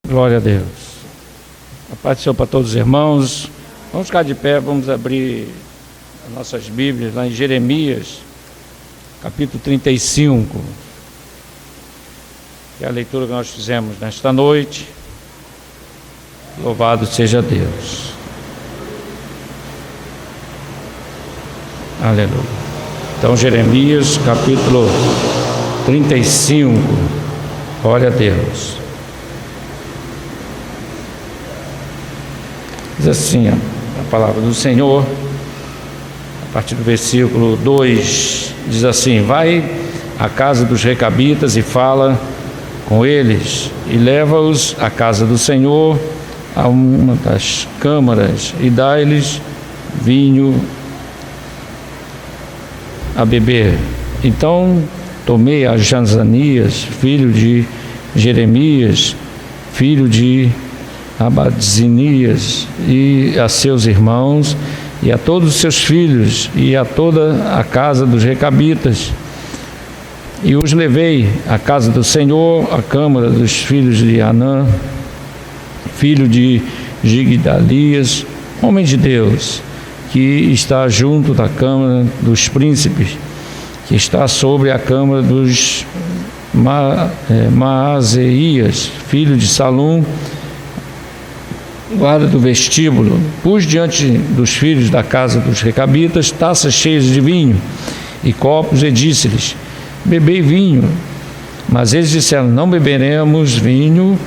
Glória a Deus. A paz do Senhor para todos os irmãos. Vamos ficar de pé, vamos abrir as nossas Bíblias lá em Jeremias, capítulo 35. Que é a leitura que nós fizemos nesta noite. Louvado seja Deus. Aleluia. Então, Jeremias, capítulo 35. Glória a Deus. Diz assim a palavra do Senhor, a partir do versículo 2, diz assim: vai à casa dos recabitas e fala com eles, e leva-os à casa do Senhor, a uma das câmaras, e dá-lhes vinho a beber. Então tomei a Jazanias, filho de Jeremias, filho de Abadzinias, e a seus irmãos, e a todos os seus filhos, e a toda a casa dos recabitas, e os levei à casa do Senhor, à câmara dos filhos de Anã, filho de Gigdalias, homem de Deus, que está junto da câmara dos príncipes, que está sobre a câmara dos Maazeias, filho de Salum, guarda do vestíbulo. Pus diante dos filhos da casa dos recabitas taças cheias de vinho e copos, e disse-lhes: bebei vinho. Mas eles disseram: não beberemos vinho,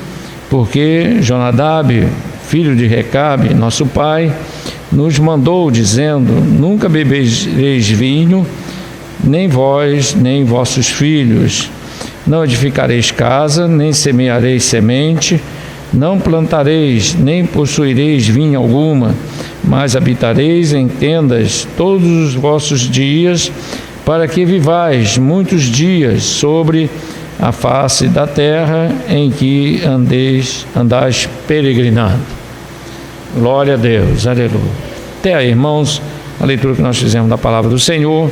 porque Jonadab, filho de Recabe, nosso pai, nos mandou, dizendo: nunca bebereis vinho, nem vós, nem vossos filhos. Não edificareis casa, nem semeareis semente, não plantareis, nem possuireis vinha alguma, mas habitareis em tendas todos os vossos dias, para que vivais muitos dias sobre a face da terra em que andais peregrinando. Glória a Deus, aleluia. Até aí, irmãos, a leitura que nós fizemos da palavra do Senhor,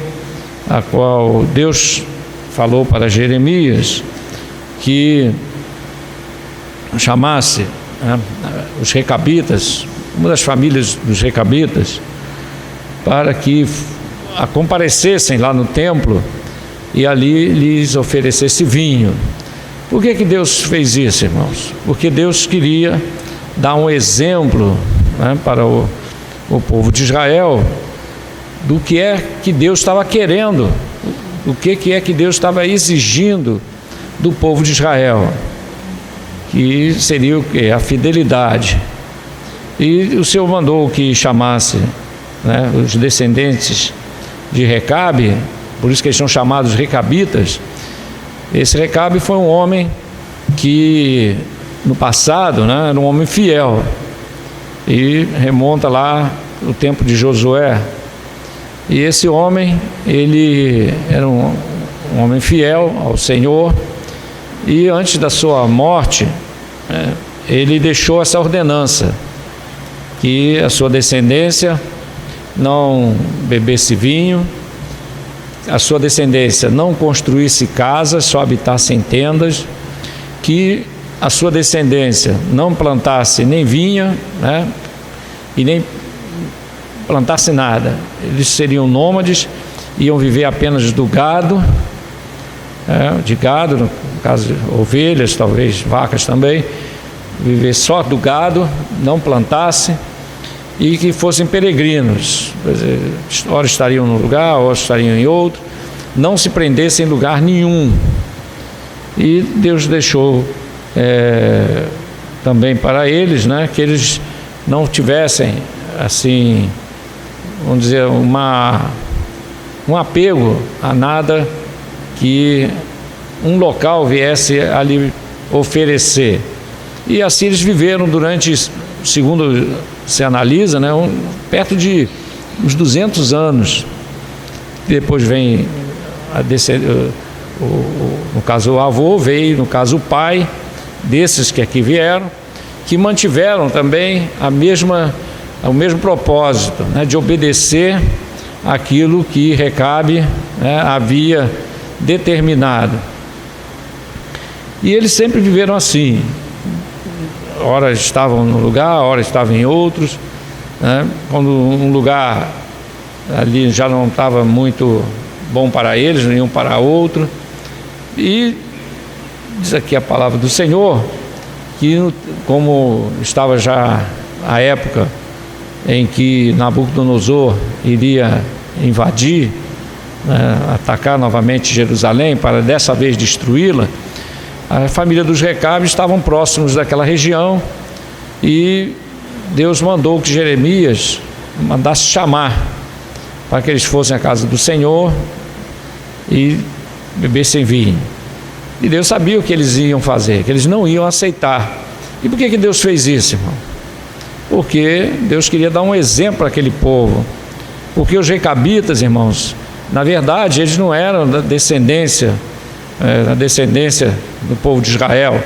a qual Deus falou para Jeremias que chamasse os recabitas, uma das famílias dos recabitas, para que a comparecessem lá no templo e ali lhes oferecesse vinho. Por que Deus fez isso, irmãos? Porque Deus queria dar um exemplo para o povo de Israel do que é que Deus estava querendo, do que é que Deus estava exigindo do povo de Israel, que seria o quê? A fidelidade. E o Senhor mandou que chamasse os descendentes de Recabe, por isso que eles são chamados recabitas. Esse Recabe foi um homem que no passado era um homem fiel, e remonta lá o tempo de Josué. E esse homem, ele era um homem fiel ao Senhor, e antes da sua morte, ele deixou essa ordenança, que a sua descendência não bebesse vinho, a sua descendência não construísse casas, só habitasse em tendas, que a sua descendência não plantasse nem vinha, e nem plantasse nada. Eles seriam nômades, iam viver apenas do gado, de gado, no caso de ovelhas, talvez vacas também, viver só do gado, não plantasse, e que fossem peregrinos, ora estariam num lugar, ora estariam em outro, não se prendessem em lugar nenhum. E Deus deixou também para eles, que eles não tivessem assim, vamos dizer, um apego a nada que um local viesse a lhe oferecer. E assim eles viveram durante, segundo se analisa, perto de uns 200 anos. Depois vem no caso o avô, veio no caso o pai desses que aqui vieram, que mantiveram também o mesmo propósito, de obedecer aquilo que Recabe, né, havia determinado. E eles sempre viveram assim, ora estavam num lugar, ora estavam em outros, né? Quando um lugar ali já não estava muito bom para eles, nenhum para outro. E diz aqui a palavra do Senhor, que como estava já a época em que Nabucodonosor iria invadir, né, atacar novamente Jerusalém para dessa vez destruí-la, a família dos Recabes estavam próximos daquela região e Deus mandou que Jeremias mandasse chamar para que eles fossem à casa do Senhor e bebessem vinho. E Deus sabia o que eles iam fazer, que eles não iam aceitar. E por que Deus fez isso, irmão? Porque Deus queria dar um exemplo àquele povo. Porque os Recabitas, irmãos, na verdade eles não eram da descendência do povo de Israel.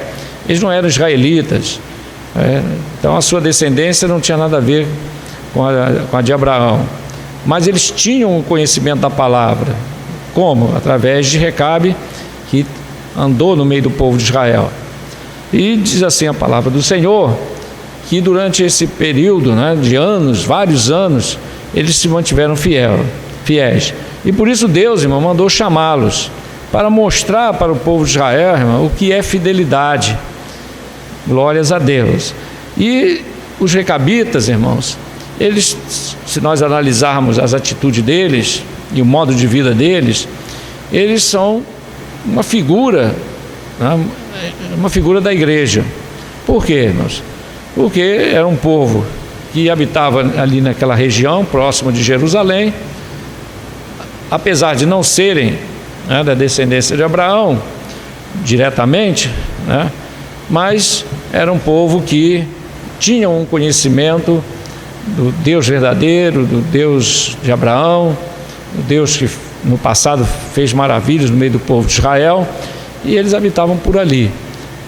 Eles não eram israelitas. Então a sua descendência não tinha nada a ver com a de Abraão. Mas eles tinham o conhecimento da palavra. Como? Através de Recabe, que andou no meio do povo de Israel. E diz assim a palavra do Senhor, que durante esse período, né, de anos, vários anos, eles se mantiveram fiéis. E por isso Deus, irmão, mandou chamá-los para mostrar para o povo de Israel, irmão, o que é fidelidade. Glórias a Deus. E os Recabitas, irmãos, eles, se nós analisarmos as atitudes deles e o modo de vida deles, eles são uma figura, né, uma figura da igreja. Por quê, irmãos? Porque era um povo que habitava ali naquela região, próximo de Jerusalém, apesar de não serem, né, da descendência de Abraão, diretamente, né, mas era um povo que tinha um conhecimento do Deus verdadeiro, do Deus de Abraão, do Deus que no passado fez maravilhas no meio do povo de Israel, e eles habitavam por ali.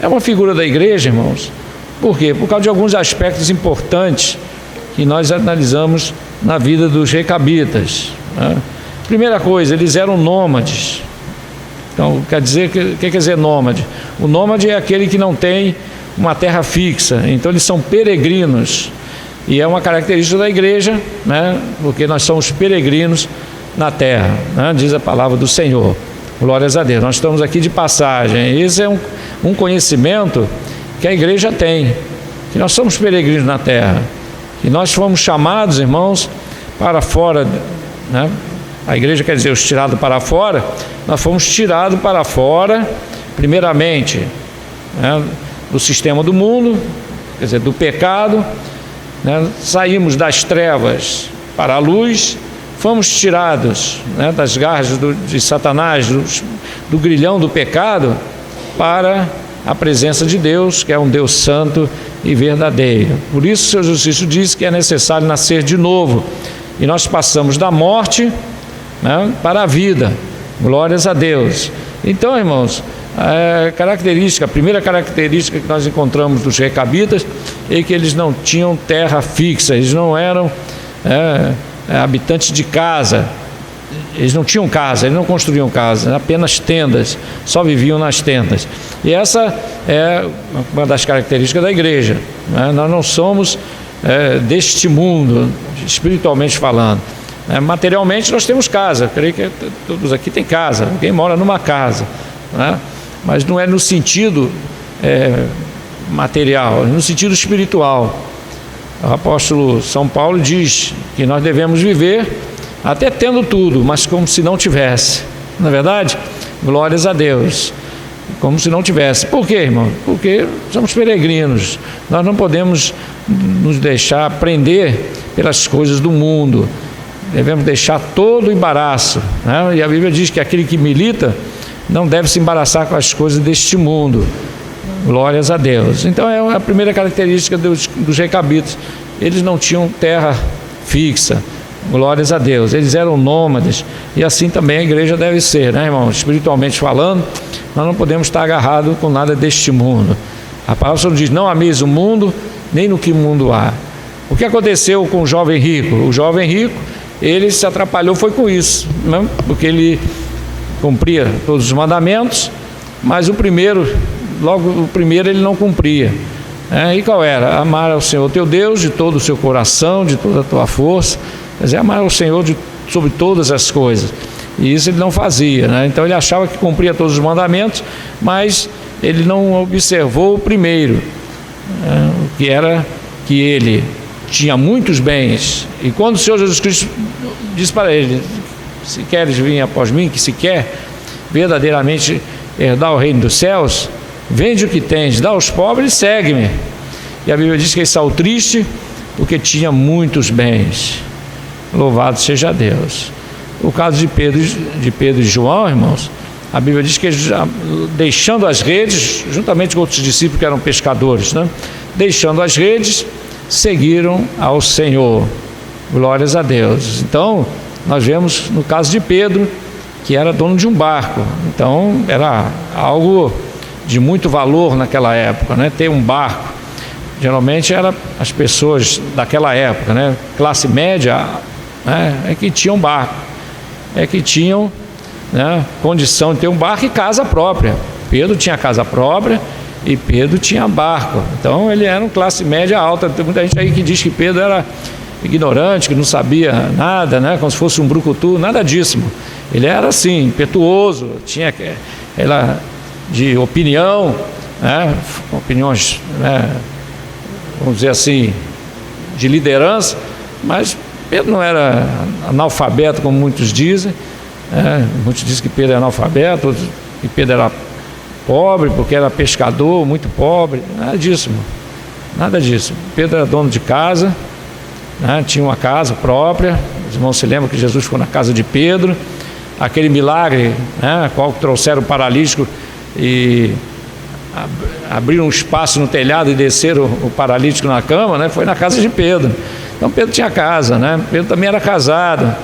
É uma figura da igreja, irmãos. Por quê? Por causa de alguns aspectos importantes que nós analisamos na vida dos Recabitas, né? Primeira coisa, eles eram nômades. Então, quer dizer, o que quer dizer nômade? O nômade é aquele que não tem uma terra fixa, então eles são peregrinos. E é uma característica da igreja, né? Porque nós somos peregrinos na terra, né? Diz a palavra do Senhor. Glórias a Deus. Nós estamos aqui de passagem. Esse é um conhecimento que a igreja tem, que nós somos peregrinos na terra, que nós fomos chamados, irmãos, para fora, né? A igreja quer dizer os tirados para fora. Nós fomos tirados para fora, primeiramente, né, do sistema do mundo, quer dizer, do pecado, né? Saímos das trevas para a luz, fomos tirados, né, das garras de Satanás, do grilhão do pecado, para a presença de Deus, que é um Deus santo e verdadeiro. Por isso o Senhor Jesus diz que é necessário nascer de novo, e nós passamos da morte, né, para a vida. Glórias a Deus. Então, irmãos, a primeira característica que nós encontramos dos Recabitas é que eles não tinham terra fixa, eles não eram habitantes de casa, eles não tinham casa, eles não construíam casa, apenas tendas, só viviam nas tendas. E essa é uma das características da igreja, né? Nós não somos deste mundo, espiritualmente falando. Materialmente nós temos casa, eu creio que todos aqui têm casa, alguém mora numa casa, né? Mas não é no sentido material, é no sentido espiritual. O apóstolo São Paulo diz que nós devemos viver até tendo tudo, mas como se não tivesse. Não é verdade? Glórias a Deus. Como se não tivesse. Por quê, irmão? Porque somos peregrinos. Nós não podemos nos deixar prender pelas coisas do mundo. Devemos deixar todo o embaraço, né? E a Bíblia diz que aquele que milita não deve se embaraçar com as coisas deste mundo. Glórias a Deus. Então é a primeira característica dos Recabitas. Eles não tinham terra fixa. Glórias a Deus. Eles eram nômades. E assim também a igreja deve ser, né, irmão? Espiritualmente falando, nós não podemos estar agarrados com nada deste mundo. A palavra diz: não ameis o mundo, nem no que o mundo há. O que aconteceu com o jovem rico? O jovem rico, ele se atrapalhou foi com isso, né? Porque ele cumpria todos os mandamentos, mas o primeiro ele não cumpria. E qual era? Amar ao Senhor teu Deus de todo o seu coração, de toda a tua força, quer dizer, amar ao Senhor sobre todas as coisas. E isso ele não fazia, né? Então ele achava que cumpria todos os mandamentos, mas ele não observou o primeiro, que era que ele tinha muitos bens. E quando o Senhor Jesus Cristo disse para ele: se queres vir após mim, que se quer verdadeiramente herdar o reino dos céus, vende o que tens, dá aos pobres e segue-me. E a Bíblia diz que ele saiu triste porque tinha muitos bens. Louvado seja Deus. O caso de Pedro e João, irmãos, a Bíblia diz que eles, deixando as redes, juntamente com outros discípulos que eram pescadores, né? Deixando as redes, seguiram ao Senhor. Glórias a Deus. Então, nós vemos no caso de Pedro, que era dono de um barco. Então, era algo de muito valor naquela época, né? Ter um barco. Geralmente eram as pessoas daquela época, né? Classe média, né? É que tinham barco, é que tinham, né, condição de ter um barco e casa própria. Pedro tinha casa própria e Pedro tinha barco. Então ele era uma classe média alta. Tem muita gente aí que diz que Pedro era ignorante, que não sabia nada, né? Como se fosse um brucutu, nada disso. Ele era assim, impetuoso, tinha ela de opinião, né? Opiniões, né, vamos dizer assim, de liderança, mas Pedro não era analfabeto, como muitos dizem. Muitos dizem que Pedro era analfabeto, que Pedro era pobre, porque era pescador, muito pobre. Nada disso, irmão. Nada disso. Pedro era dono de casa, né? Tinha uma casa própria. Os irmãos se lembram que Jesus ficou na casa de Pedro. Aquele milagre, né, qual trouxeram o paralítico e abriram um espaço no telhado e desceram o paralítico na cama, né? Foi na casa de Pedro. Então Pedro tinha casa, né? Pedro também era casado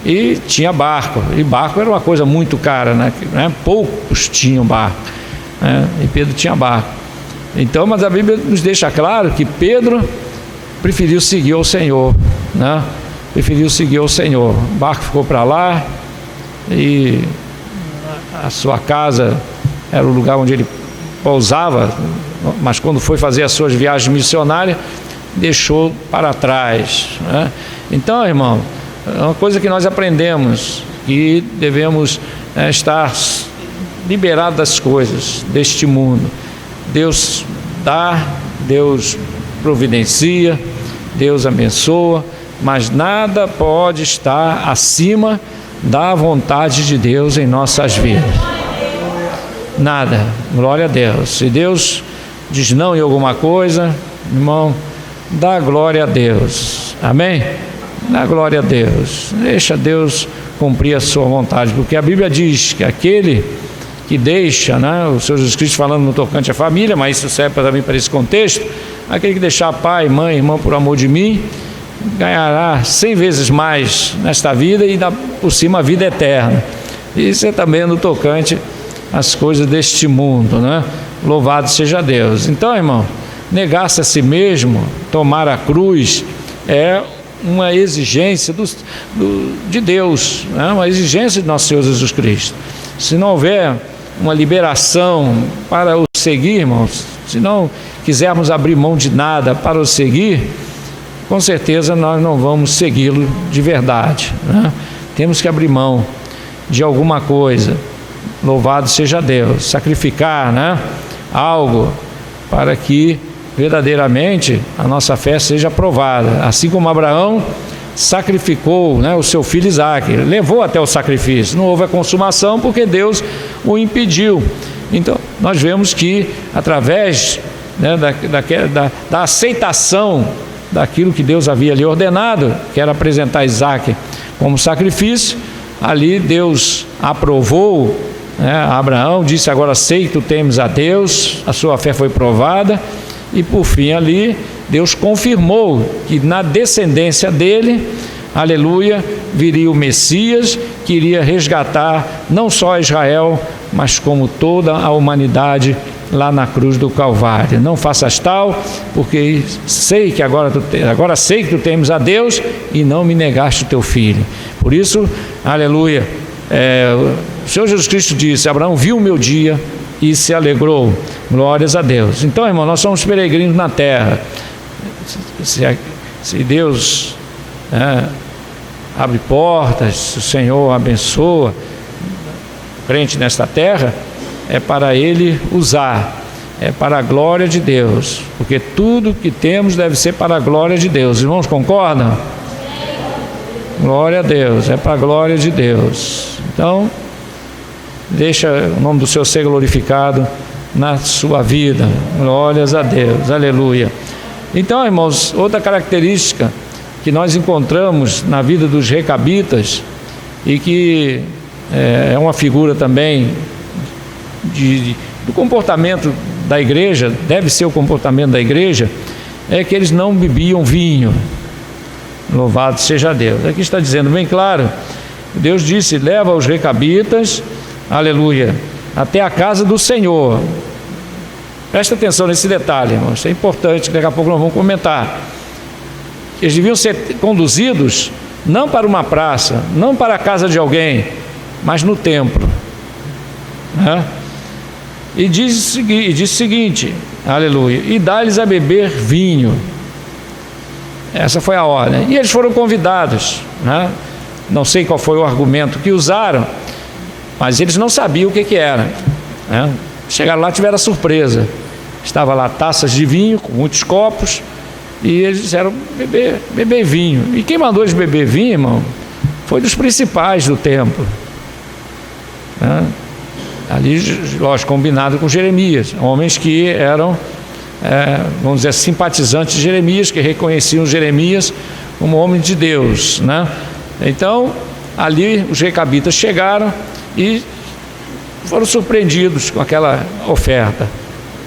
e tinha barco. E barco era uma coisa muito cara, né? Poucos tinham barco, né? E Pedro tinha barco. Então, mas a Bíblia nos deixa claro que Pedro preferiu seguir ao Senhor, né? Preferiu seguir ao Senhor. O barco ficou para lá e a sua casa era o lugar onde ele pousava, mas quando foi fazer as suas viagens missionárias, deixou para trás, né? Então, irmão, é uma coisa que nós aprendemos, que devemos estar liberados das coisas deste mundo. Deus dá, Deus providencia, Deus abençoa, mas nada pode estar acima da vontade de Deus em nossas vidas. Nada. Glória a Deus. Se Deus diz não em alguma coisa, irmão, dá glória a Deus. Amém? Dá glória a Deus. Deixa Deus cumprir a sua vontade, porque a Bíblia diz que aquele que deixa, né, o Senhor Jesus Cristo falando no tocante à família, mas isso serve também para esse contexto, aquele que deixar pai, mãe, irmão por amor de mim, ganhará 100 vezes mais nesta vida e por cima a vida eterna. Isso é também no tocante às coisas deste mundo, né? Louvado seja Deus. Então, irmão, negar-se a si mesmo, tomar a cruz, é uma exigência de Deus, né? Uma exigência de nosso Senhor Jesus Cristo. Se não houver uma liberação para o seguir, irmãos, se não quisermos abrir mão de nada para o seguir, com certeza nós não vamos segui-lo de verdade, né? Temos que abrir mão de alguma coisa. Louvado seja Deus. Sacrificar, né, algo para que verdadeiramente a nossa fé seja aprovada. Assim como Abraão sacrificou, né, o seu filho Isaque, levou até o sacrifício. Não houve a consumação porque Deus o impediu. Então nós vemos que através, né, da aceitação daquilo que Deus havia lhe ordenado, que era apresentar Isaque como sacrifício, ali Deus aprovou, né, Abraão disse: agora sei que tu temes a Deus, a sua fé foi provada, e por fim ali Deus confirmou que na descendência dele, aleluia, viria o Messias, que iria resgatar não só Israel, mas como toda a humanidade lá na cruz do Calvário. Não faças tal, porque sei que agora sei que tu temes a Deus e não me negaste o teu filho. Por isso, aleluia, o Senhor Jesus Cristo disse: Abraão viu o meu dia e se alegrou. Glórias a Deus. Então, irmão, nós somos peregrinos na terra. Se Deus abre portas, se o Senhor abençoa o crente nesta terra, é para Ele usar, é para a glória de Deus, porque tudo que temos deve ser para a glória de Deus. Os irmãos concordam? Glória a Deus, é para a glória de Deus. Então, deixa o nome do Senhor ser glorificado na sua vida. Glórias a Deus, aleluia. Então, irmãos, outra característica que nós encontramos na vida dos recabitas, e que é uma figura também do comportamento da igreja, deve ser o comportamento da igreja, é que eles não bebiam vinho. Louvado seja Deus. Aqui está dizendo bem claro, Deus disse: leva os recabitas, aleluia, até a casa do Senhor. Presta atenção nesse detalhe, irmãos, isso é importante, daqui a pouco nós vamos comentar. Eles deviam ser conduzidos não para uma praça, não para a casa de alguém, mas no templo, né? E diz o seguinte, aleluia, e dá-lhes a beber vinho. Essa foi a ordem. E eles foram convidados, né? Não sei qual foi o argumento que usaram, mas eles não sabiam o que era, né? Chegaram lá, tiveram a surpresa. Estava lá taças de vinho, com muitos copos, e eles disseram: beber vinho. E quem mandou eles beber vinho, irmão, foi dos principais do templo, né? Ali, lógico, combinado com Jeremias, homens que eram, vamos dizer, simpatizantes de Jeremias, que reconheciam Jeremias como homem de Deus, né? Então, ali os recabitas chegaram e foram surpreendidos com aquela oferta: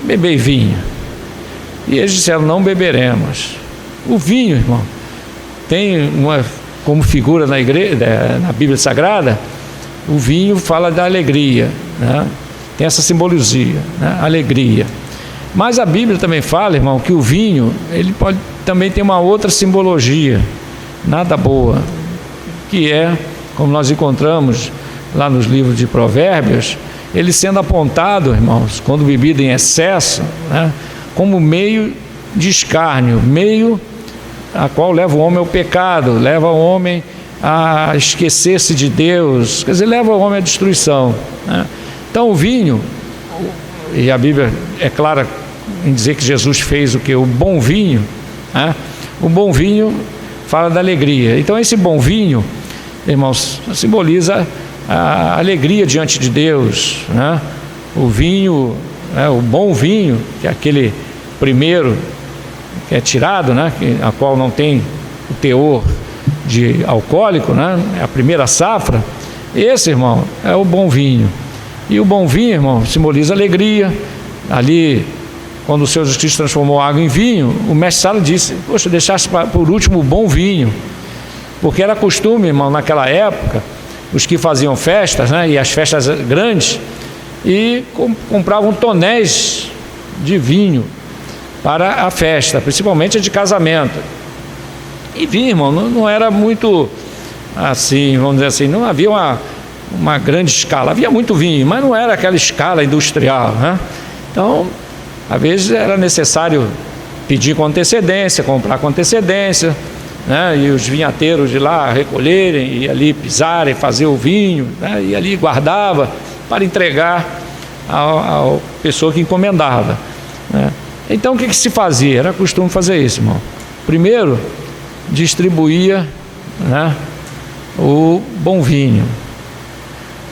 beber vinho. E eles disseram: não beberemos. O vinho, irmão, tem como figura na igreja, na Bíblia Sagrada, o vinho fala da alegria, né? Tem essa simbologia, né? Alegria. Mas a Bíblia também fala, irmão, que o vinho, ele pode também ter uma outra simbologia, nada boa, que é, como nós encontramos lá nos livros de Provérbios, ele sendo apontado, irmãos, quando bebido em excesso, né, como meio de escárnio, meio a qual leva o homem ao pecado, leva o homem a esquecer-se de Deus, quer dizer, leva o homem à destruição, né? Então o vinho, e a Bíblia é clara em dizer que Jesus fez o que? O bom vinho, né? O bom vinho fala da alegria. Então esse bom vinho, irmãos, simboliza a alegria diante de Deus, né? O vinho, né, o bom vinho, que é aquele primeiro que é tirado, né, a qual não tem o teor de alcoólico, né, é a primeira safra. Esse, irmão, é o bom vinho. E o bom vinho, irmão, simboliza alegria. Ali, quando o Senhor Jesus Cristo transformou água em vinho, o mestre Sala disse: poxa, deixaste por último o bom vinho. Porque era costume, irmão, naquela época, os que faziam festas, né, e as festas grandes, e compravam tonéis de vinho para a festa, principalmente a de casamento. E vinho, irmão, não era muito assim, vamos dizer assim, não havia uma grande escala. Havia muito vinho, mas não era aquela escala industrial, né? Então, às vezes era necessário pedir com antecedência, comprar com antecedência, né? E os vinhateiros de lá recolherem e ali pisarem, fazer o vinho, né? E ali guardava para entregar à pessoa que encomendava, né? Então o que se fazia? Era costume fazer isso, irmão. Primeiro, distribuía, né, o bom vinho.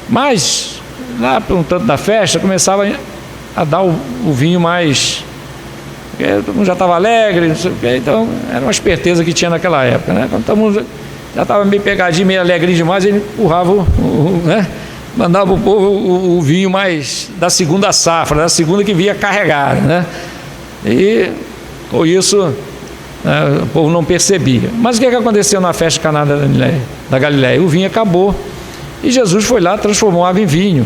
Mas lá por um tanto da festa começava a dar o vinho mais, todo mundo já estava alegre, não sei o quê. Então era uma esperteza que tinha naquela época, né? Quando todo mundo já estava meio pegadinho, meio alegrinho demais, ele empurrava né, mandava o povo o vinho mais da segunda safra, da segunda que vinha carregada, né? E com isso o povo não percebia. Mas o que aconteceu na festa de Caná da Galileia? O vinho acabou e Jesus foi lá, transformou água em vinho.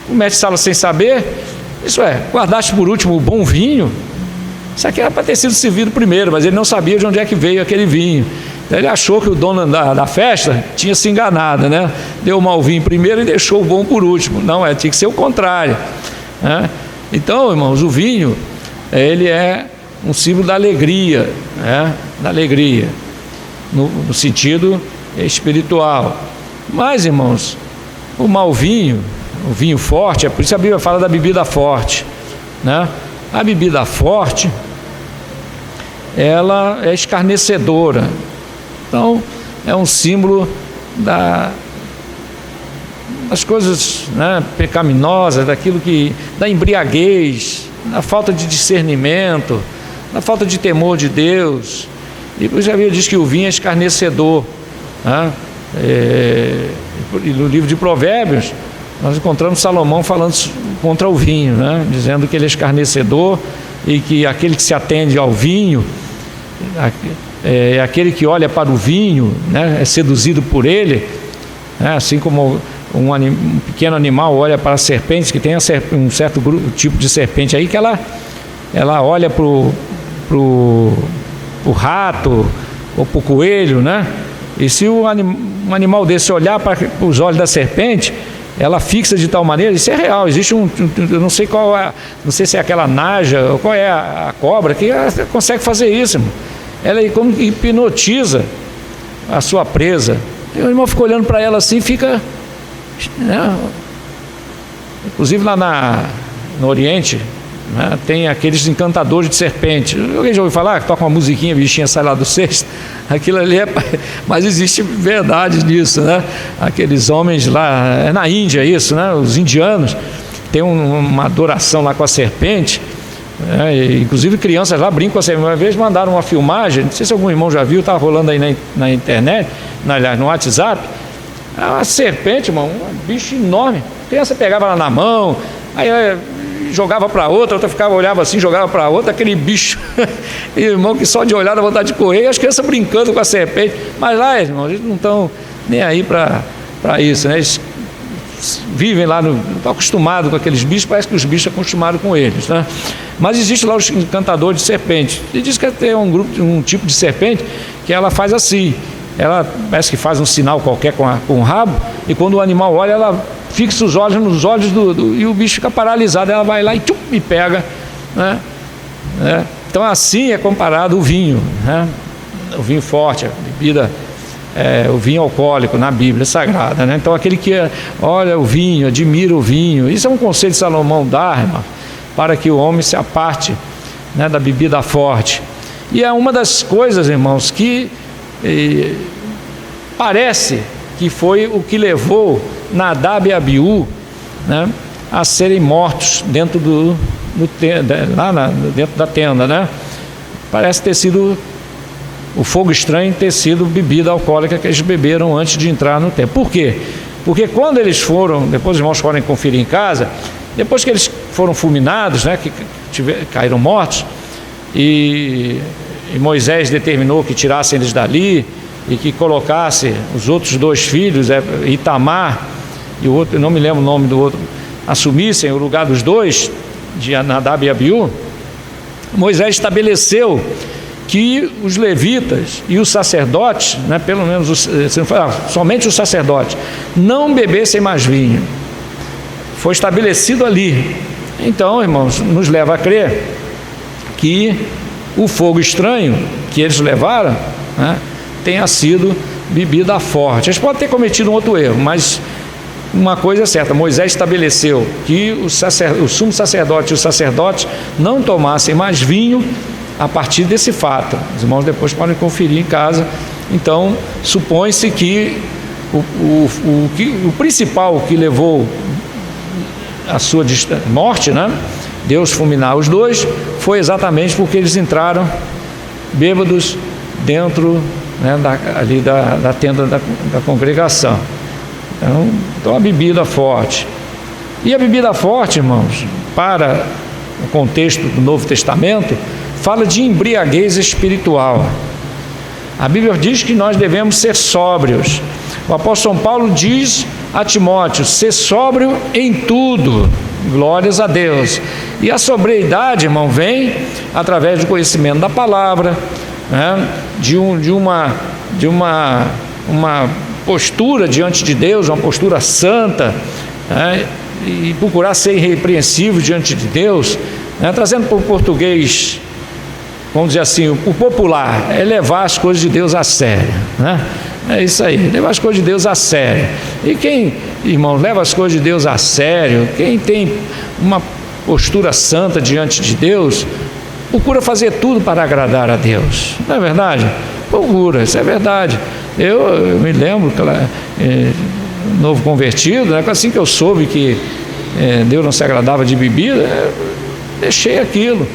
O mestre Sala, sem saber, Isso é, guardaste por último o bom vinho. Isso aqui era para ter sido servido primeiro, mas ele não sabia de onde é que veio aquele vinho. Então ele achou que o dono da festa tinha se enganado, né? Deu o mau vinho primeiro e deixou o bom por último. Não, tinha que ser o contrário, né? Então, irmãos, o vinho, ele é um símbolo da alegria, né? Da alegria, no sentido espiritual. Mas, irmãos, o mau vinho, o vinho forte, é por isso que a Bíblia fala da bebida forte, né? A bebida forte, ela é escarnecedora. Então, é um símbolo das coisas, né, pecaminosas, da embriaguez, da falta de discernimento, da falta de temor de Deus. E a Bíblia diz que o vinho é escarnecedor, né? E no livro de Provérbios, nós encontramos Salomão falando contra o vinho, né? Dizendo que ele é escarnecedor e que aquele que se atende ao vinho é aquele que olha para o vinho, né? É seduzido por ele, né? Assim como um pequeno animal olha para a serpente, que tem um certo tipo de serpente aí que ela olha para o rato ou para o coelho, né? E se um animal desse olhar para os olhos da serpente, ela fixa de tal maneira. Isso é real. Existe eu não sei não sei se é aquela naja ou qual é a cobra que consegue fazer isso, irmão. Ela como hipnotiza a sua presa. E o irmão fica olhando para ela assim, fica, né? Inclusive lá no Oriente, né, tem aqueles encantadores de serpente. Alguém já ouviu falar? Que toca uma musiquinha, a bichinha sai lá do cesto. Aquilo ali mas existe verdade nisso, né? Aqueles homens lá, é na Índia isso, né? Os indianos têm uma adoração lá com a serpente, né? Inclusive crianças lá brincam com a serpente. Uma vez mandaram uma filmagem, não sei se algum irmão já viu, estava rolando aí na internet, aliás, no WhatsApp. Uma serpente, irmão, um bicho enorme. A criança pegava ela na mão, aí jogava para outra olhava assim, jogava para outra, aquele bicho, irmão, que só de olhar dá vontade de correr, e as crianças brincando com a serpente. Mas lá, irmão, eles não estão nem aí para isso, né? Eles vivem lá, estão acostumados com aqueles bichos, parece que os bichos estão acostumados com eles, né? Mas existe lá os encantadores de serpente, e diz que tem um tipo de serpente que ela faz assim, ela parece que faz um sinal qualquer com o rabo, e quando o animal olha, ela fixa os olhos nos olhos e o bicho fica paralisado. Ela vai lá e pega, né? Então assim é comparado o vinho, né? O vinho forte, a bebida, o vinho alcoólico na Bíblia Sagrada, né? Então aquele que olha o vinho, admira o vinho, isso é um conselho de Salomão dá, irmão, para que o homem se aparte, né, da bebida forte. E é uma das coisas, irmãos, que parece que foi o que levou Nadab e Abiú, né, a serem mortos dentro dentro da tenda, né? Parece ter sido o fogo estranho, ter sido bebida alcoólica que eles beberam antes de entrar no templo. Por quê? Porque quando eles foram, depois os irmãos podem conferir em casa, depois que eles foram fulminados, né, que caíram mortos, e Moisés determinou que tirassem eles dali e que colocasse os outros dois filhos, Itamar e o outro, não me lembro o nome do outro, assumissem o lugar dos dois, de Nadab e Abiú. Moisés estabeleceu que os levitas e os sacerdotes, né, pelo menos somente os sacerdotes, não bebessem mais vinho. Foi estabelecido ali. Então, irmãos, nos leva a crer que o fogo estranho que eles levaram, né, tenha sido bebida forte. Eles podem ter cometido um outro erro, mas uma coisa é certa: Moisés estabeleceu que o sumo sacerdote e os sacerdotes não tomassem mais vinho a partir desse fato. Os irmãos depois podem conferir em casa. Então, supõe-se que o principal que levou a sua morte, né, Deus fulminar os dois, foi exatamente porque eles entraram bêbados dentro, né, ali da tenda da congregação. Então a bebida forte. E a bebida forte, irmãos, para o contexto do Novo Testamento, fala de embriaguez espiritual. A Bíblia diz que nós devemos ser sóbrios. O apóstolo São Paulo diz a Timóteo: ser sóbrio em tudo, Glórias a Deus. E a sobriedade, irmão, vem através do conhecimento da palavra, né? de uma postura diante de Deus, uma postura santa, né? E procurar ser irrepreensível diante de Deus, né? Trazendo para o português, vamos dizer assim, o popular, é levar as coisas de Deus a sério, né? É isso aí, levar as coisas de Deus a sério. E quem, irmão, leva as coisas de Deus a sério, quem tem uma postura santa diante de Deus, procura fazer tudo para agradar a Deus, não é verdade? Procura, isso é verdade. Eu me lembro, novo convertido, né? Assim que eu soube que Deus não se agradava de bebida, deixei aquilo,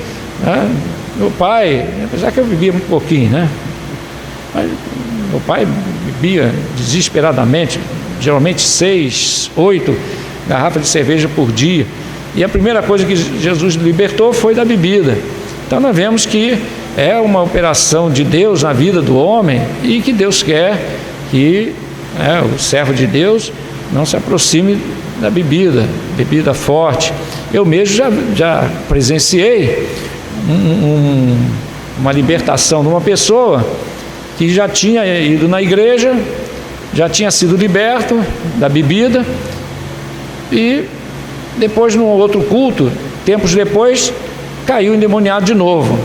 né? Meu pai, apesar que eu bebia muito pouquinho, né? Mas meu pai bebia desesperadamente, geralmente 6, 8 garrafas de cerveja por dia. E a primeira coisa que Jesus libertou foi da bebida. Então nós vemos que é uma operação de Deus na vida do homem e que Deus quer que o servo de Deus não se aproxime da bebida forte. Eu mesmo já presenciei uma libertação de uma pessoa que já tinha ido na igreja, já tinha sido liberto da bebida, e depois, num outro culto, tempos depois, caiu endemoniado de novo.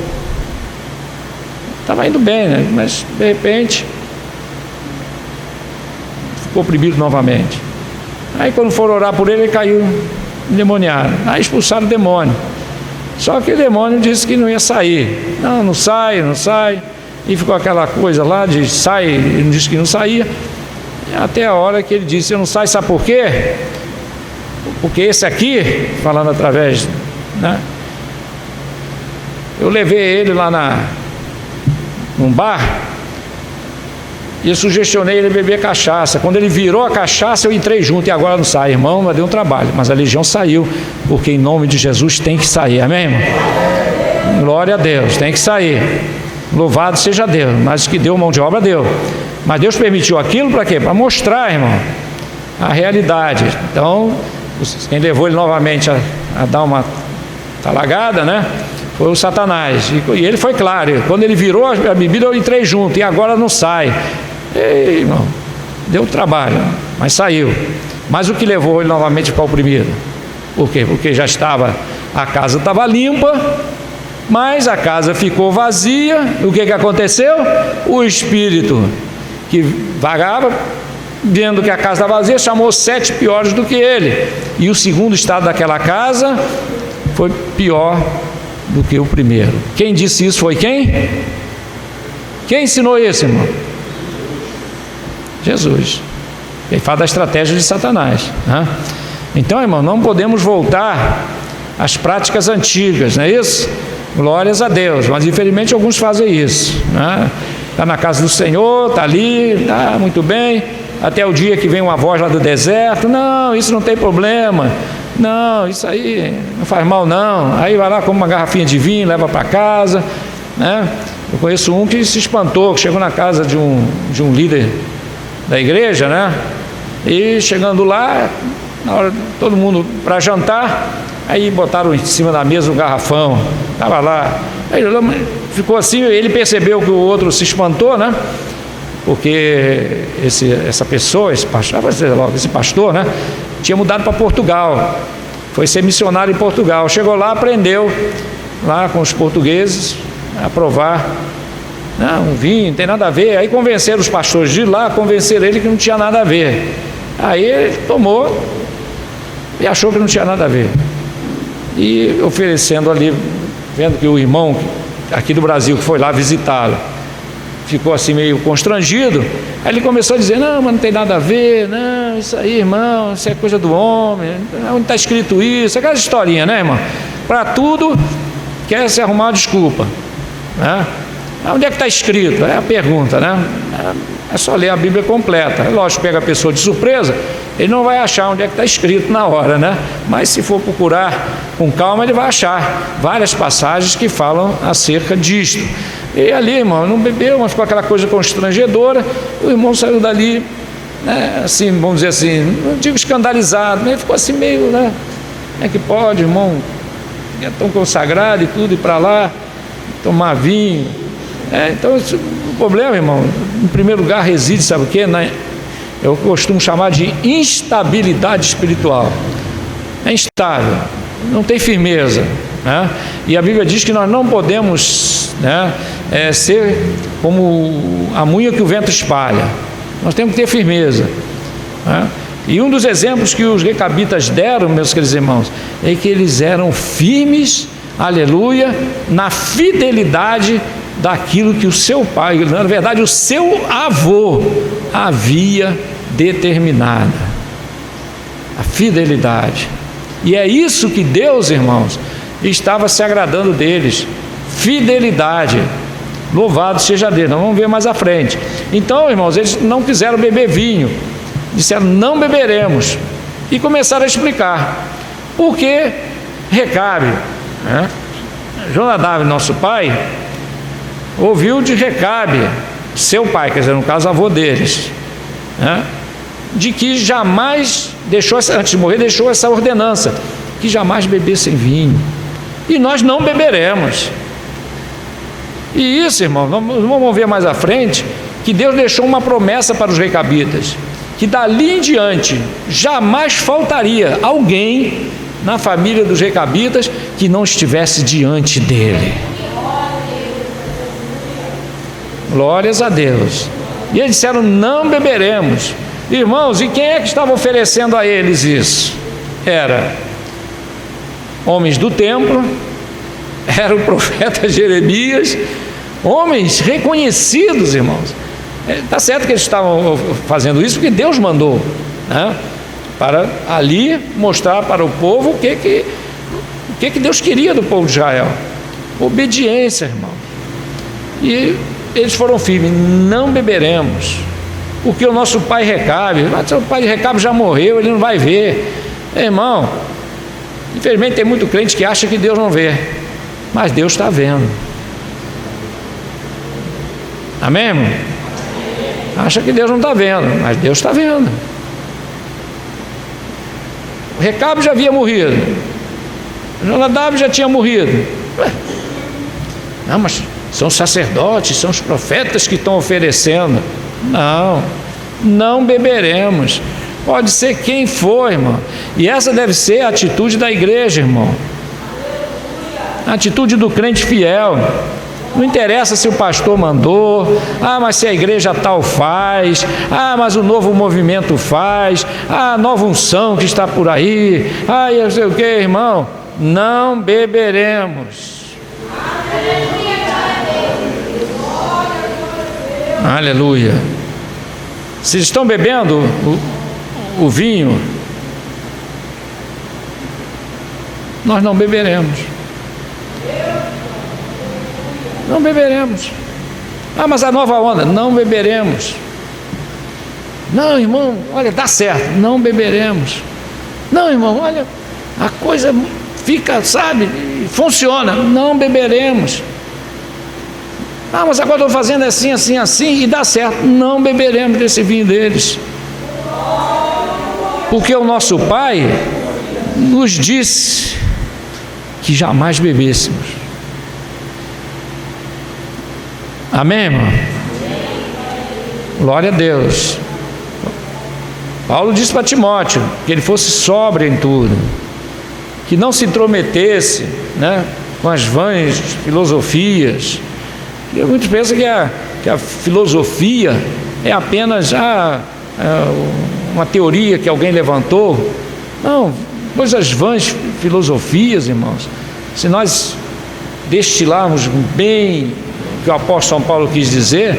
Estava indo bem, né? Mas de repente ficou oprimido novamente. Aí quando foram orar por ele caiu endemoniado. Aí expulsaram o demônio. Só que o demônio disse que não ia sair. Não sai. E ficou aquela coisa lá de sai, ele disse que não saía. Até a hora que ele disse: eu não saio, sabe por quê? Porque esse aqui, falando através, né? Eu levei ele lá num bar e eu sugestionei ele beber cachaça. Quando ele virou a cachaça, eu entrei junto, e agora não sai, irmão, mas deu um trabalho. Mas a legião saiu, porque em nome de Jesus tem que sair, amém, irmão? Glória a Deus, tem que sair. Louvado seja Deus, mas que deu mão de obra, deu. Mas Deus permitiu aquilo para quê? Para mostrar, irmão, a realidade. Então, quem levou ele novamente a dar uma talagada, né? Foi o Satanás. E ele foi claro. Quando ele virou a bebida, eu entrei junto, e agora não sai. Ei, irmão, deu trabalho, mas saiu. Mas o que levou ele novamente para o oprimido? Por quê? Porque a casa estava limpa, mas a casa ficou vazia. O que aconteceu? O espírito que vagava, vendo que a casa estava vazia, chamou 7 piores do que ele. E o segundo estado daquela casa foi pior do que o primeiro. Quem disse isso foi quem? Quem ensinou isso, irmão? Jesus. Ele fala da estratégia de Satanás, né? Então, irmão, não podemos voltar às práticas antigas, não é isso? Glórias a Deus, mas infelizmente alguns fazem isso, né? Está na casa do Senhor, está ali, está muito bem, até o dia que vem uma voz lá do deserto: não, isso não tem problema, não, isso aí não faz mal não. Aí vai lá, come uma garrafinha de vinho, leva para casa, né? Eu conheço um que se espantou, que chegou na casa de um líder da igreja, né? E chegando lá, na hora todo mundo para jantar, aí botaram em cima da mesa um garrafão, estava lá. Aí ficou assim, ele percebeu que o outro se espantou, né? Porque essa pessoa, esse pastor, né? Tinha mudado para Portugal, foi ser missionário em Portugal. Chegou lá, aprendeu lá com os portugueses a provar. Não, um vinho, não tem nada a ver. Aí convenceram os pastores de lá, convenceram ele que não tinha nada a ver. Aí ele tomou e achou que não tinha nada a ver. E oferecendo ali, vendo que o irmão aqui do Brasil, que foi lá visitá-lo, ficou assim meio constrangido. Aí ele começou a dizer: não, mas não tem nada a ver, não, isso aí, irmão, isso é coisa do homem, onde está escrito isso? Aquela historinha, né, irmão? Para tudo quer se arrumar uma desculpa, né? Onde é que está escrito? É a pergunta, né? É só ler a Bíblia completa. Lógico, pega a pessoa de surpresa, ele não vai achar onde é que está escrito na hora, né? Mas se for procurar com calma, ele vai achar várias passagens que falam acerca disto. E ali, irmão, não bebeu, mas ficou aquela coisa constrangedora. O irmão saiu dali, né, assim, vamos dizer assim, não digo escandalizado, mas ficou assim meio, né? Como é que pode, irmão? É tão consagrado e tudo, ir para lá, tomar vinho. Então, o problema, irmão, em primeiro lugar reside, sabe o quê? Eu costumo chamar de instabilidade espiritual. É instável, não tem firmeza, né? E a Bíblia diz que nós não podemos, né, ser como a munha que o vento espalha. Nós temos que ter firmeza, né? E um dos exemplos que os recabitas deram, meus queridos irmãos, é que eles eram firmes, aleluia, na fidelidade daquilo que o seu pai, na verdade o seu avô, havia determinado. A fidelidade. E é isso que Deus, irmãos, estava se agradando deles. Fidelidade. Louvado seja Deus. Nós vamos ver mais à frente. Então, irmãos, eles não quiseram beber vinho. Disseram, não beberemos. E começaram a explicar. Por que Recabe, né? Jonadab, nosso pai, ouviu de Recabe, seu pai, quer dizer, no caso, avô deles, né? De que jamais deixou, antes de morrer, deixou essa ordenança, que jamais bebessem vinho. E nós não beberemos. E isso, irmão, vamos ver mais à frente, que Deus deixou uma promessa para os recabitas, que dali em diante jamais faltaria alguém na família dos recabitas que não estivesse diante dele. Glórias a Deus. E eles disseram, não beberemos. Irmãos, e quem é que estava oferecendo a eles isso? Era homens do templo, era o profeta Jeremias, homens reconhecidos, irmãos. Está certo que eles estavam fazendo isso porque Deus mandou, né? Para ali mostrar para o povo o que Deus queria do povo de Israel. Obediência, irmão. E eles foram firmes, não beberemos, porque o nosso pai Recabe, mas o pai de Recabe já morreu, ele não vai ver. Irmão, infelizmente tem muito crente que acha que Deus não vê, mas Deus está vendo. Amém, irmão? Acha que Deus não está vendo, mas Deus está vendo. O Recabe já havia morrido, Jonadab já tinha morrido. Não, mas são os sacerdotes, são os profetas que estão oferecendo. Não beberemos. Pode ser quem for, irmão. E essa deve ser a atitude da igreja, irmão. A atitude do crente fiel. Não interessa se o pastor mandou, mas se a igreja tal faz, mas o novo movimento faz, a nova unção que está por aí, eu sei o que, irmão. Não beberemos. Aleluia. Se estão bebendo o vinho, nós não beberemos. Não beberemos. Mas a nova onda, não beberemos. Não, irmão, olha, dá certo, não beberemos. Não, irmão, olha, a coisa fica, sabe, funciona, não beberemos. Mas agora estou fazendo assim, assim, assim, e dá certo, não beberemos desse vinho deles. Porque o nosso pai nos disse que jamais bebêssemos. Amém, irmão? Glória a Deus. Paulo disse para Timóteo que ele fosse sóbrio em tudo, que não se intrometesse, né, com as vãs filosofias. E muitos pensam que a filosofia é apenas uma teoria que alguém levantou. Não, pois as vãs filosofias, irmãos, se nós destilarmos bem que o apóstolo São Paulo quis dizer,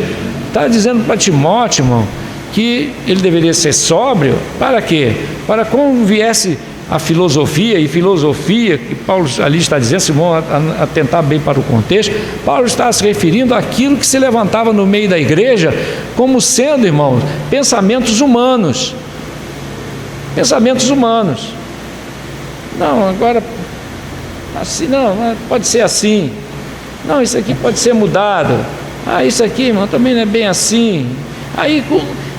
está dizendo para Timóteo, irmão, que ele deveria ser sóbrio. Para quê? Para quando viesse a filosofia, e filosofia que Paulo ali está dizendo, se vão atentar bem para o contexto, Paulo está se referindo àquilo que se levantava no meio da igreja como sendo, irmãos, pensamentos humanos. Pensamentos humanos. Não, agora assim não, pode ser assim. Não, isso aqui pode ser mudado. Isso aqui, irmão, também não é bem assim. Aí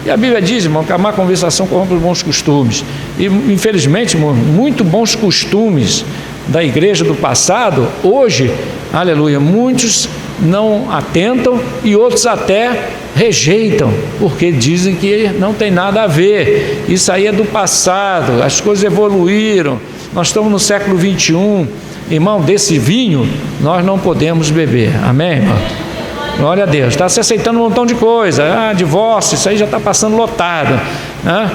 E a Bíblia diz, irmão, que a má conversação corrompe os bons costumes. E, infelizmente, irmão, muito bons costumes da igreja do passado, hoje, aleluia, muitos não atentam e outros até rejeitam, porque dizem que não tem nada a ver, isso aí é do passado, as coisas evoluíram, nós estamos no século 21, irmão, desse vinho nós não podemos beber, amém, irmão? Glória a Deus. Está se aceitando um montão de coisa, divórcio, isso aí já está passando lotado, né?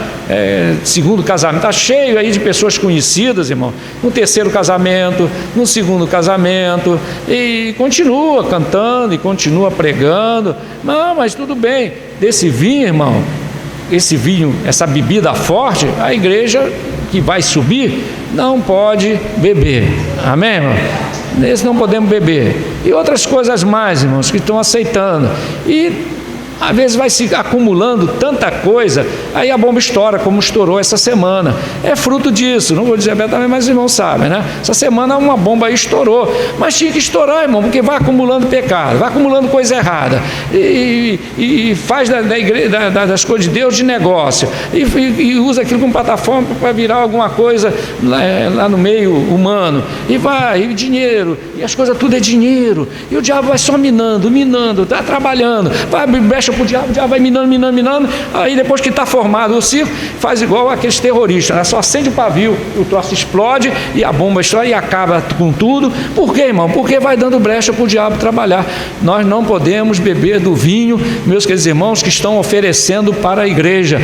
Segundo casamento, está cheio aí de pessoas conhecidas, irmão, no terceiro casamento, no segundo casamento, e continua cantando e continua pregando. Não, mas tudo bem, desse vinho, irmão, esse vinho, essa bebida forte, a igreja que vai subir não pode beber, amém, irmão? Nesse não podemos beber, e outras coisas mais, irmãos, que estão aceitando, e às vezes vai se acumulando tanta coisa, aí a bomba estoura, como estourou essa semana. É fruto disso, não vou dizer abertamente, mas os irmãos sabem, né? Essa semana uma bomba aí estourou, mas tinha que estourar, irmão, porque vai acumulando pecado, vai acumulando coisa errada, e faz da igreja, das coisas de Deus de negócio, e usa aquilo como plataforma para virar alguma coisa lá no meio humano, e vai, e dinheiro, e as coisas tudo é dinheiro, e o diabo vai só minando, está trabalhando, vai, mexe para o diabo vai minando, aí depois que está formado o circo, faz igual aqueles terroristas, né? Só acende o pavio, o troço explode e a bomba estoura e acaba com tudo. Por quê, irmão? Porque vai dando brecha para o diabo trabalhar. Nós não podemos beber do vinho, meus queridos irmãos, que estão oferecendo para a igreja.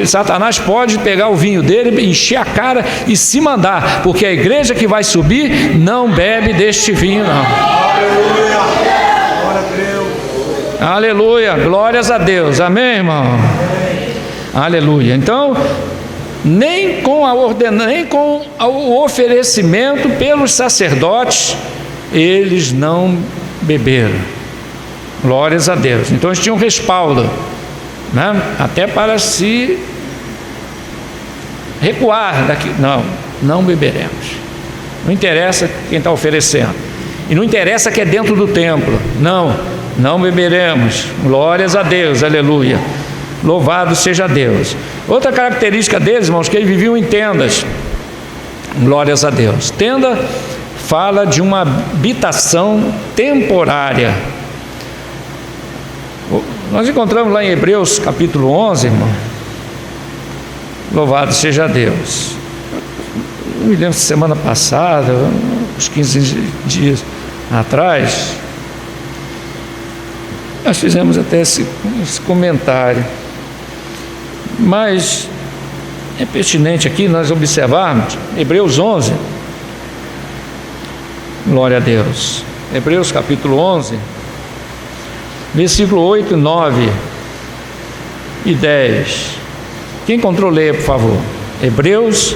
Satanás pode pegar o vinho dele, encher a cara e se mandar, porque a igreja que vai subir não bebe deste vinho, não. Aleluia, glórias a Deus, amém, irmão? Amém. Aleluia. Então, nem com o oferecimento pelos sacerdotes, eles não beberam. Glórias a Deus. Então eles tinham respaldo, né? Até para se recuar daqui. Não beberemos. Não interessa quem está oferecendo, e não interessa que é dentro do templo. Não beberemos. Glórias a Deus, aleluia. Louvado seja Deus. Outra característica deles, irmãos, que eles viviam em tendas. Glórias a Deus. Tenda fala de uma habitação temporária. Nós encontramos lá em Hebreus capítulo 11, irmão. Louvado seja Deus. Eu me lembro semana passada, uns 15 dias atrás, nós fizemos até esse comentário, mas é pertinente aqui nós observarmos Hebreus 11, glória a Deus, Hebreus capítulo 11, versículo 8, 9 e 10. Quem encontrou, leia, por favor. Hebreus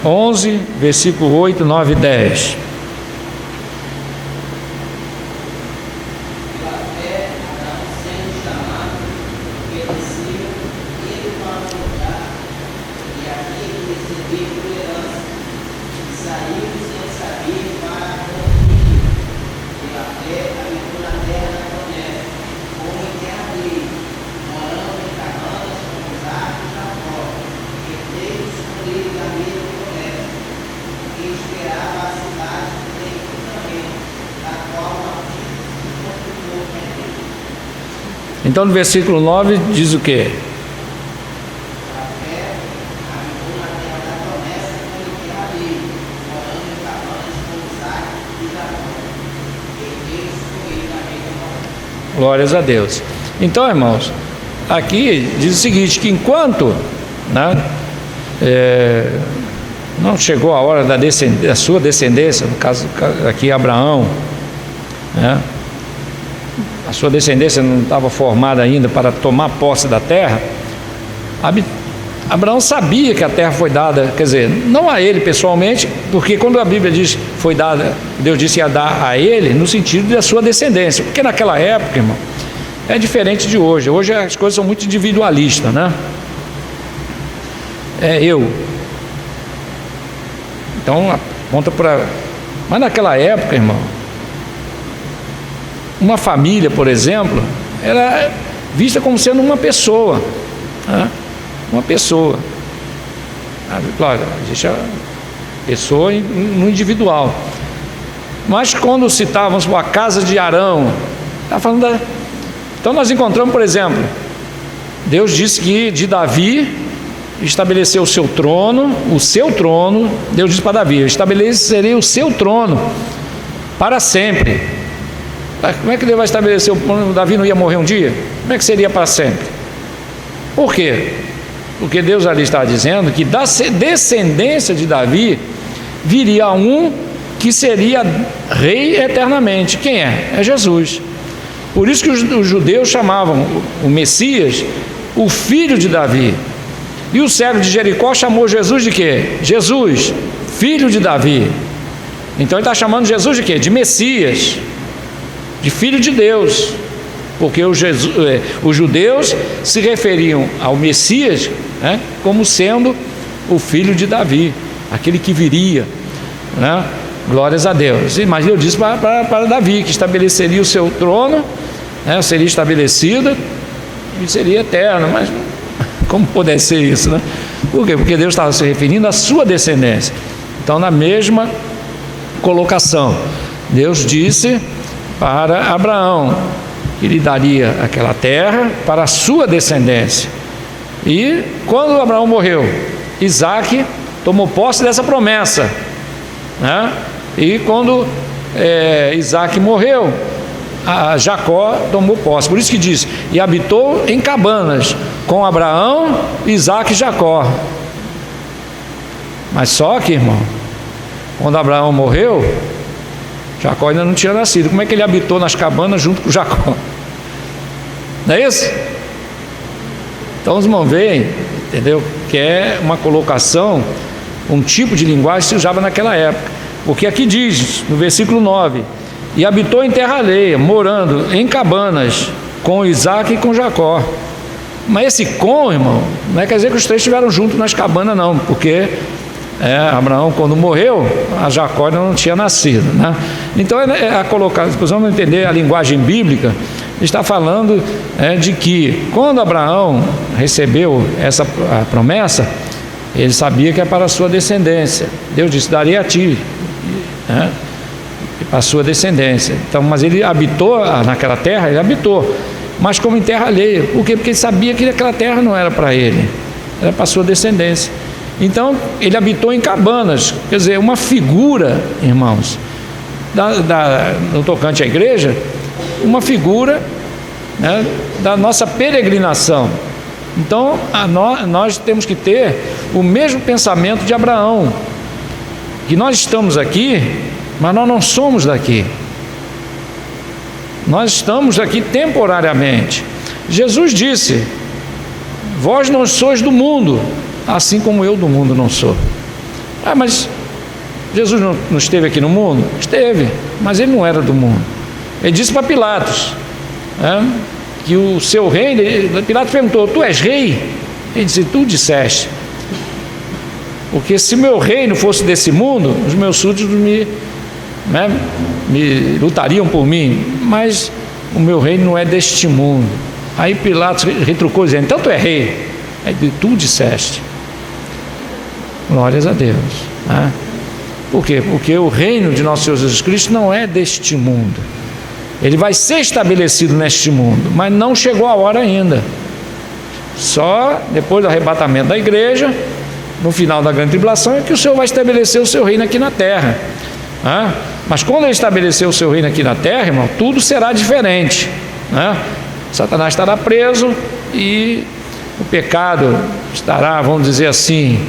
11, versículo 8, 9 e 10. Então no versículo 9 diz o quê? Glórias a Deus. Então, irmãos, aqui diz o seguinte, que enquanto, né, não chegou a hora da sua descendência, no caso aqui Abraão, né, a sua descendência não estava formada ainda para tomar posse da terra, Abraão sabia que a terra foi dada, quer dizer, não a ele pessoalmente, porque quando a Bíblia diz foi dada, Deus disse que ia dar a ele, no sentido da sua descendência, porque naquela época, irmão, é diferente de hoje. Hoje as coisas são muito individualistas, né? Então aponta para. Mas naquela época, irmão, uma família, por exemplo, era vista como sendo uma pessoa. uma pessoa. Claro, existe a pessoa no individual. Mas quando citávamos a casa de Arão, está falando Então nós encontramos, por exemplo, Deus disse que de Davi estabeleceu o seu trono, Deus disse para Davi: eu estabelecerei o seu trono para sempre. Como é que Deus vai estabelecer o trono? Davi não ia morrer um dia? Como é que seria para sempre? Por quê? Porque Deus ali está dizendo que da descendência de Davi viria um que seria rei eternamente. Quem é? É Jesus. Por isso que os judeus chamavam o Messias o filho de Davi. E o cego de Jericó chamou Jesus de quê? Jesus, filho de Davi. Então ele está chamando Jesus de quê? De Messias, de filho de Deus. Porque os judeus se referiam ao Messias, né, como sendo o filho de Davi, aquele que viria, né? Glórias a Deus. Mas Deus disse para Davi que estabeleceria o seu trono, né, seria estabelecido e seria eterno. Mas como pudesse ser isso, né? Por quê? Porque Deus estava se referindo à sua descendência. Então, na mesma colocação, Deus disse para Abraão que lhe daria aquela terra para a sua descendência. E quando Abraão morreu, Isaac tomou posse dessa promessa, né? E quando Isaac morreu, Jacó tomou posse. Por isso que diz: e habitou em cabanas com Abraão, Isaac e Jacó. Mas só que, irmão, quando Abraão morreu, Jacó ainda não tinha nascido. Como é que ele habitou nas cabanas junto com Jacó? Não é isso? Então os irmãos veem, entendeu? Que é uma colocação, um tipo de linguagem que se usava naquela época. Porque aqui diz, no versículo 9: e habitou em terra alheia, morando em cabanas com Isaac e com Jacó. Mas esse com, irmão, não quer dizer que os três estiveram juntos nas cabanas, não, porque Abraão, quando morreu, a Jacó ainda não tinha nascido, né? Então a colocar, vamos entender a linguagem bíblica, está falando de que quando Abraão recebeu a promessa, ele sabia que é para a sua descendência. Deus disse: darei a ti, né, para a sua descendência. Então, mas ele habitou naquela terra, ele habitou, mas como em terra alheia. Por quê? Porque ele sabia que aquela terra não era para ele, era para a sua descendência. Então ele habitou em cabanas, quer dizer, uma figura, irmãos, no tocante à igreja, uma figura, né, da nossa peregrinação. Então nós temos que ter o mesmo pensamento de Abraão, que nós estamos aqui, mas nós não somos daqui, nós estamos aqui temporariamente. Jesus disse: vós não sois do mundo, assim como eu do mundo não sou. Mas Jesus não esteve aqui no mundo? Esteve, mas ele não era do mundo. Ele disse para Pilatos, que o seu reino, Pilatos perguntou: tu és rei? Ele disse: tu disseste. Porque se meu reino fosse desse mundo, os meus súditos me lutariam por mim, mas o meu reino não é deste mundo. Aí Pilatos retrucou dizendo: então tu é rei? Aí tu disseste. Glórias a Deus, né? Por quê? Porque o reino de nosso Senhor Jesus Cristo não é deste mundo. Ele vai ser estabelecido neste mundo, mas não chegou a hora ainda. Só depois do arrebatamento da igreja, no final da grande tribulação, é que o Senhor vai estabelecer o seu reino aqui na terra. Mas quando ele estabelecer o seu reino aqui na terra, irmão, tudo será diferente, né? Satanás estará preso e o pecado estará, vamos dizer assim,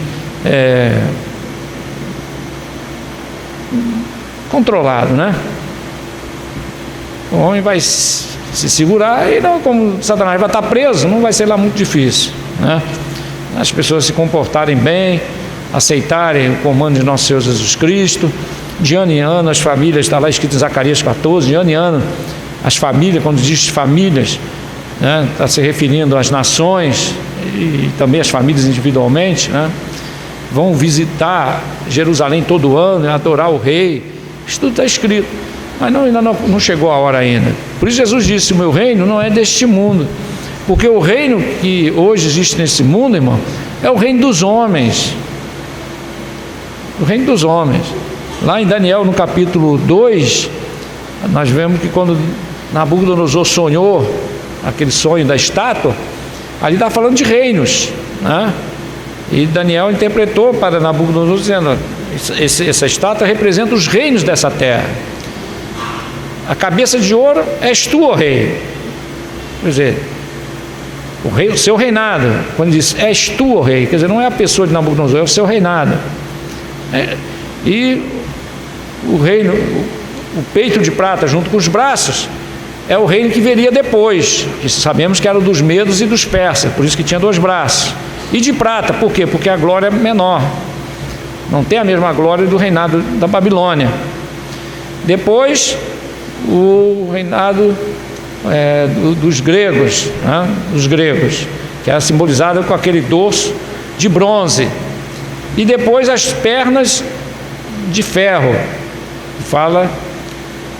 controlado, né? O homem vai se segurar e não, como Satanás vai estar preso, não vai ser lá muito difícil, né? As pessoas se comportarem bem, aceitarem o comando de nosso Senhor Jesus Cristo. De ano em ano as famílias, está lá escrito em Zacarias 14, de ano em ano as famílias, quando diz famílias, né, está se referindo às nações e também às famílias individualmente, né, vão visitar Jerusalém todo ano, adorar o rei. Isso tudo está escrito, mas ainda não chegou a hora ainda. Por isso Jesus disse: o meu reino não é deste mundo. Porque o reino que hoje existe nesse mundo, irmão, é o reino dos homens. O reino dos homens. Lá em Daniel, no capítulo 2, nós vemos que quando Nabucodonosor sonhou aquele sonho da estátua, ali está falando de reinos, né? E Daniel interpretou para Nabucodonosor dizendo: essa estátua representa os reinos dessa terra. A cabeça de ouro és tu, ó rei. Quer dizer, o seu reinado. Quando diz és tu, ó rei, quer dizer, não é a pessoa de Nabucodonosor, é o seu reinado. E o reino, o peito de prata junto com os braços, é o reino que viria depois, que sabemos que era dos medos e dos persas, por isso que tinha 2 braços. E de prata, por quê? Porque a glória é menor, não tem a mesma glória do reinado da Babilônia. Depois, o reinado dos gregos, né? Dos gregos, que era simbolizado com aquele dorso de bronze. E depois as pernas de ferro, que fala,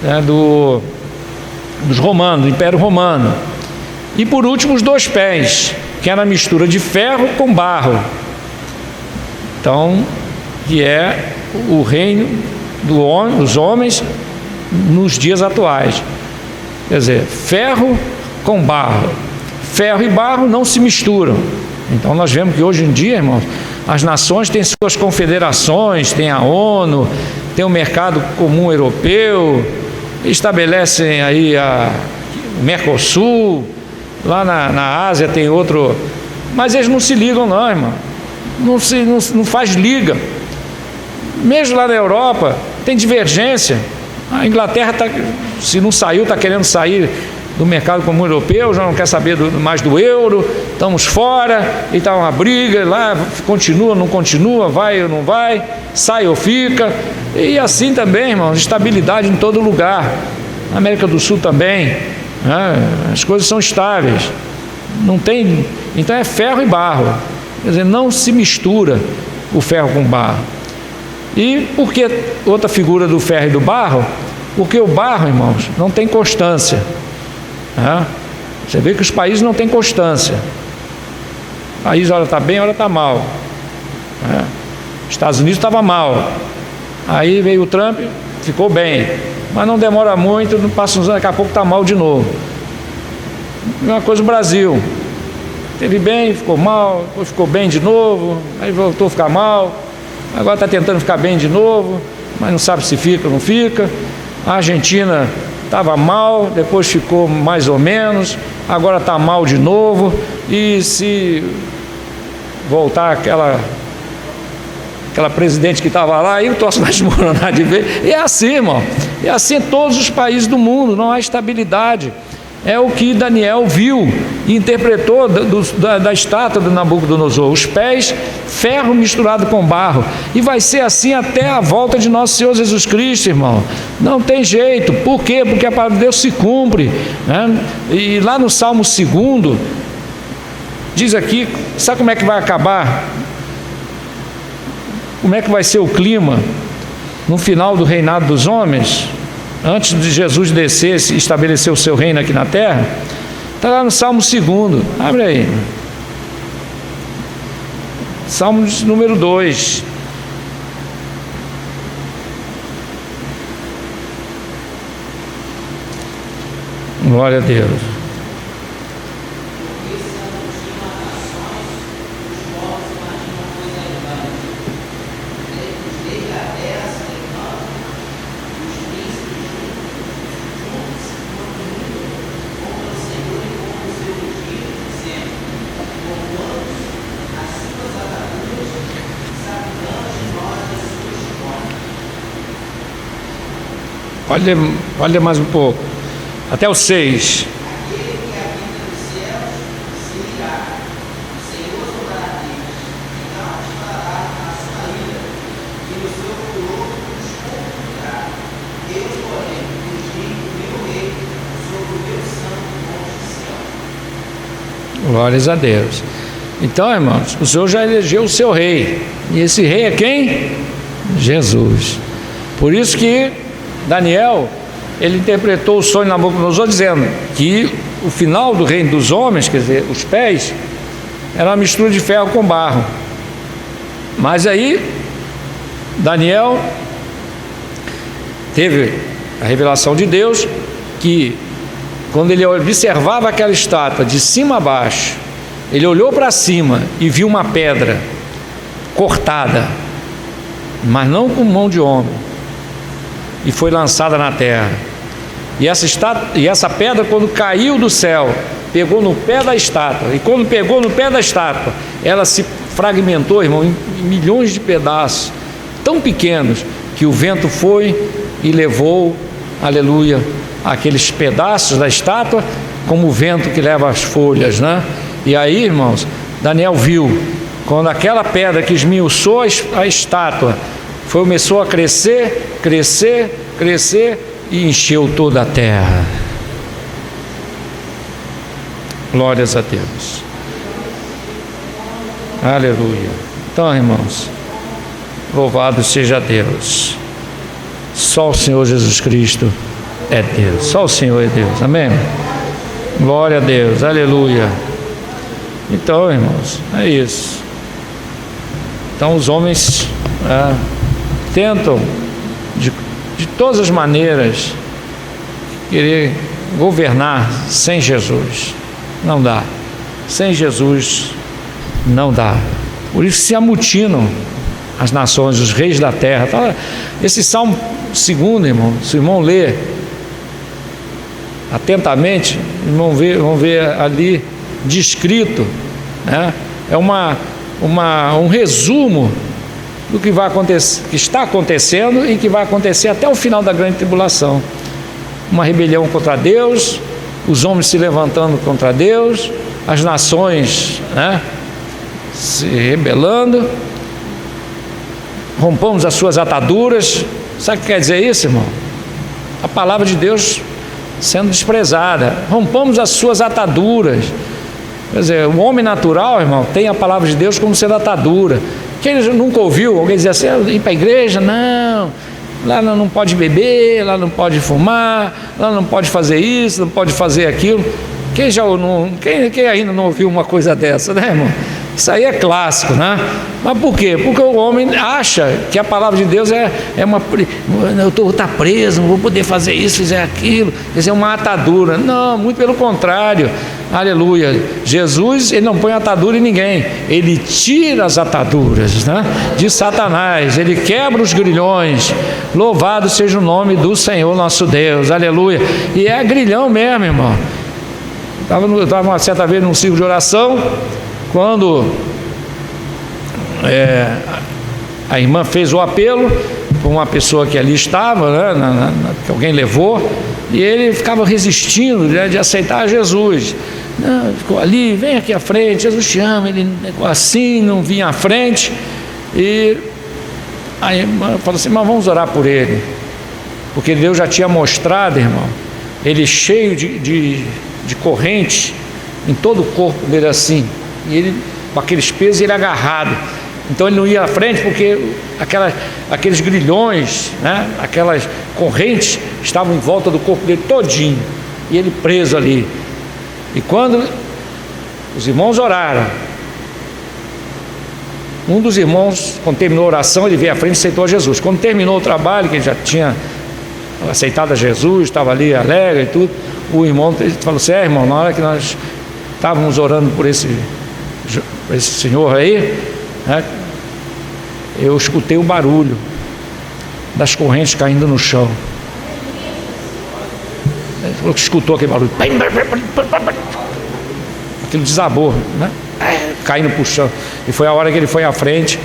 né, dos romanos, do Império Romano. E por último os 2 pés, que era a mistura de ferro com barro. Então, que é o reino dos homens nos dias atuais. Quer dizer, ferro com barro. Ferro e barro não se misturam. Então nós vemos que hoje em dia, irmãos, as nações têm suas confederações, tem a ONU, tem o mercado comum europeu, estabelecem aí o Mercosul, lá na Ásia tem outro, mas eles não se ligam não, irmão, não faz liga. Mesmo lá na Europa tem divergência. A Inglaterra se não saiu, está querendo sair do mercado comum europeu, já não quer saber mais do euro, estamos fora, e está uma briga lá, continua, não continua, vai ou não vai, sai ou fica, e assim também, irmãos, estabilidade em todo lugar. Na América do Sul também, né? As coisas são estáveis, não tem, então é ferro e barro, quer dizer, não se mistura o ferro com o barro. E por que outra figura do ferro e do barro? Porque o barro, irmãos, não tem constância. Você vê que os países não têm constância. O país hora está bem, hora está mal. Estados Unidos estava mal, aí veio o Trump, ficou bem, mas não demora muito, não passa uns anos, daqui a pouco está mal de novo. Mesma coisa o Brasil, teve bem, ficou mal, depois ficou bem de novo, aí voltou a ficar mal, agora está tentando ficar bem de novo, mas não sabe se fica ou não fica. A Argentina estava mal, depois ficou mais ou menos, agora está mal de novo, e se voltar aquela presidente que estava lá, aí o troço vai desmoronar de vez. E é assim, irmão, é assim em todos os países do mundo, não há estabilidade. É o que Daniel viu e interpretou da estátua de Nabucodonosor: os pés, ferro misturado com barro. E vai ser assim até a volta de nosso Senhor Jesus Cristo, irmão. Não tem jeito. Por quê? Porque a palavra de Deus se cumpre, né? E lá no Salmo 2 diz aqui, sabe como é que vai acabar? Como é que vai ser o clima no final do reinado dos homens? Antes de Jesus descer e estabelecer o seu reino aqui na terra, está lá no Salmo 2, abre aí, Salmo número 2, glória a Deus. Pode ler mais um pouco, até o 6. Glórias a Deus. Então, irmãos, o Senhor já elegeu o seu rei, e esse rei é quem? Jesus. Por isso que Daniel ele interpretou o sonho de Nabucodonosor dizendo que o final do reino dos homens, quer dizer, os pés, era uma mistura de ferro com barro. Mas aí Daniel teve a revelação de Deus que quando ele observava aquela estátua de cima a baixo, ele olhou para cima e viu uma pedra cortada, mas não com mão de homem, e foi lançada na terra. E essa pedra, quando caiu do céu, pegou no pé da estátua, e quando pegou no pé da estátua, ela se fragmentou, irmão, em milhões de pedaços, tão pequenos, que o vento foi e levou, aleluia, aqueles pedaços da estátua, como o vento que leva as folhas, né? E aí, irmãos, Daniel viu, quando aquela pedra que esmiuçou a estátua, começou a crescer, crescer, crescer, e encheu toda a terra. Glórias a Deus. Aleluia. Então, irmãos, louvado seja Deus. Só o Senhor Jesus Cristo é Deus. Só o Senhor é Deus. Amém? Glória a Deus. Aleluia. Então, irmãos, é isso. Então, os homens tentam de todas as maneiras querer governar sem Jesus. Não dá. Sem Jesus não dá. Por isso se amutinam as nações, os reis da terra. Então, esse Salmo 2, irmão, se o irmão ler atentamente, vão ver ali descrito, né? É um resumo do que vai acontecer, que está acontecendo e que vai acontecer até o final da grande tribulação. Uma rebelião contra Deus, os homens se levantando contra Deus, as nações, né, se rebelando. Rompamos as suas ataduras. Sabe o que quer dizer isso, irmão? A palavra de Deus sendo desprezada. Rompamos as suas ataduras. Quer dizer, o homem natural, irmão, tem a palavra de Deus como sendo atadura. Quem nunca ouviu alguém dizer assim, ir para a igreja? Não, lá não pode beber, lá não pode fumar, lá não pode fazer isso, não pode fazer aquilo. Quem ainda não ouviu uma coisa dessa, né, irmão? Isso aí é clássico, né? Mas por quê? Porque o homem acha que a palavra de Deus é uma... Eu estou preso, não vou poder fazer isso, fizer aquilo. Isso é uma atadura. Não, muito pelo contrário. Aleluia. Jesus, ele não põe atadura em ninguém. Ele tira as ataduras, né, de Satanás. Ele quebra os grilhões. Louvado seja o nome do Senhor nosso Deus. Aleluia. E é grilhão mesmo, irmão. Eu estava uma certa vez num círculo de oração, quando a irmã fez o apelo para uma pessoa que ali estava, né, que alguém levou, e ele ficava resistindo, né, de aceitar Jesus. Não, ficou ali, vem aqui à frente, Jesus te ama. Ele assim, não vinha à frente. E a irmã falou assim, mas vamos orar por ele, porque Deus já tinha mostrado, irmão, ele cheio de corrente em todo o corpo dele assim, e ele com aqueles pesos, ele agarrado. Então ele não ia à frente porque aqueles grilhões, né, aquelas correntes estavam em volta do corpo dele todinho, e ele preso ali. E quando os irmãos oraram, um dos irmãos, quando terminou a oração, ele veio à frente e aceitou a Jesus. Quando terminou o trabalho, que ele já tinha aceitado a Jesus, estava ali alegre e tudo, o irmão falou assim, irmão, na hora que nós estávamos orando por esse senhor aí, né, eu escutei o barulho das correntes caindo no chão. Ele falou que escutou aquele barulho, aquilo desabou, né, caindo para o chão. E foi a hora que ele foi à frente,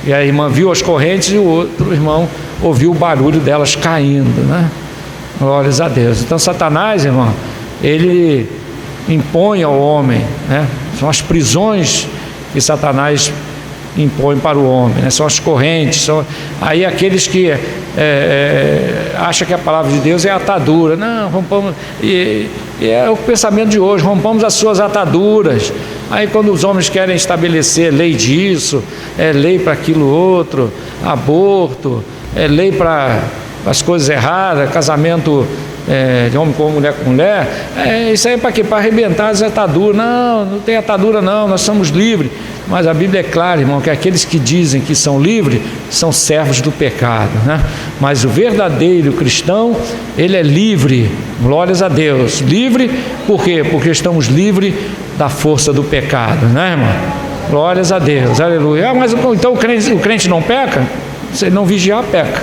e a irmã viu as correntes, e o outro irmão ouviu o barulho delas caindo, né? Glórias a Deus. Então Satanás, irmão, ele impõe ao homem, né? São as prisões que Satanás impõe para o homem, né? São as correntes, aí aqueles que acham que a palavra de Deus é atadura. Não, rompamos, e é o pensamento de hoje, rompamos as suas ataduras. Aí quando os homens querem estabelecer lei disso, lei para aquilo outro, aborto, lei para as coisas erradas, casamento de homem com mulher com mulher, isso aí é para quê? Para arrebentar as ataduras. Não, não tem atadura não, nós somos livres. Mas a Bíblia é clara, irmão, que aqueles que dizem que são livres são servos do pecado, né? Mas o verdadeiro cristão, ele é livre, glórias a Deus. Livre por quê? Porque estamos livres da força do pecado, né, irmão? Glórias a Deus, aleluia. Mas então o crente não peca? Se ele não vigiar, peca.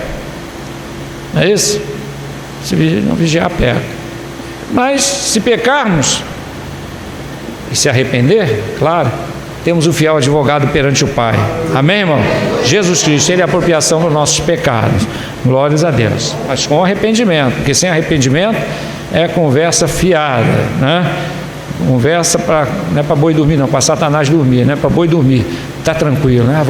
Não é isso? Se não vigiar, peca. Mas se pecarmos e se arrepender, claro, temos o fiel advogado perante o Pai. Amém, irmão? Jesus Cristo, Ele é a apropriação dos nossos pecados. Glórias a Deus. Mas com arrependimento, porque sem arrependimento é conversa fiada, né? Conversa não é para boi dormir não, para Satanás dormir, né? Para boi dormir, está tranquilo, né?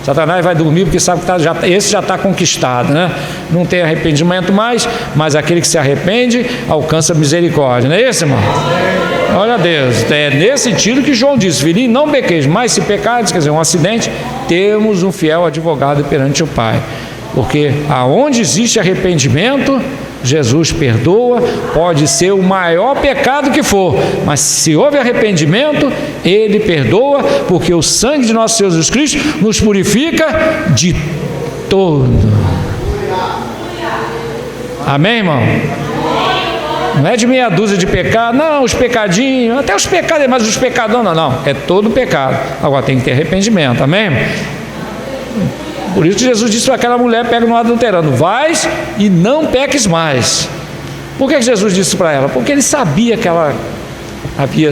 Satanás vai dormir porque sabe que esse já está conquistado, né? Não tem arrependimento mais, mas aquele que se arrepende alcança misericórdia, não é isso, irmão? Olha a Deus, é nesse sentido que João disse: filhinho, não pequeis, mas se pecares, quer dizer, um acidente, temos um fiel advogado perante o Pai, porque aonde existe arrependimento, Jesus perdoa. Pode ser o maior pecado que for, mas se houve arrependimento, Ele perdoa, porque o sangue de nosso Senhor Jesus Cristo nos purifica de todo. Amém, irmão? Não é de meia dúzia de pecados, não, os pecadinhos, até os pecados, mas os pecadões não, é todo pecado. Agora tem que ter arrependimento, amém? Por isso Jesus disse para aquela mulher, pega no adulterando: vais e não peques mais. Por que Jesus disse para ela? Porque Ele sabia que ela havia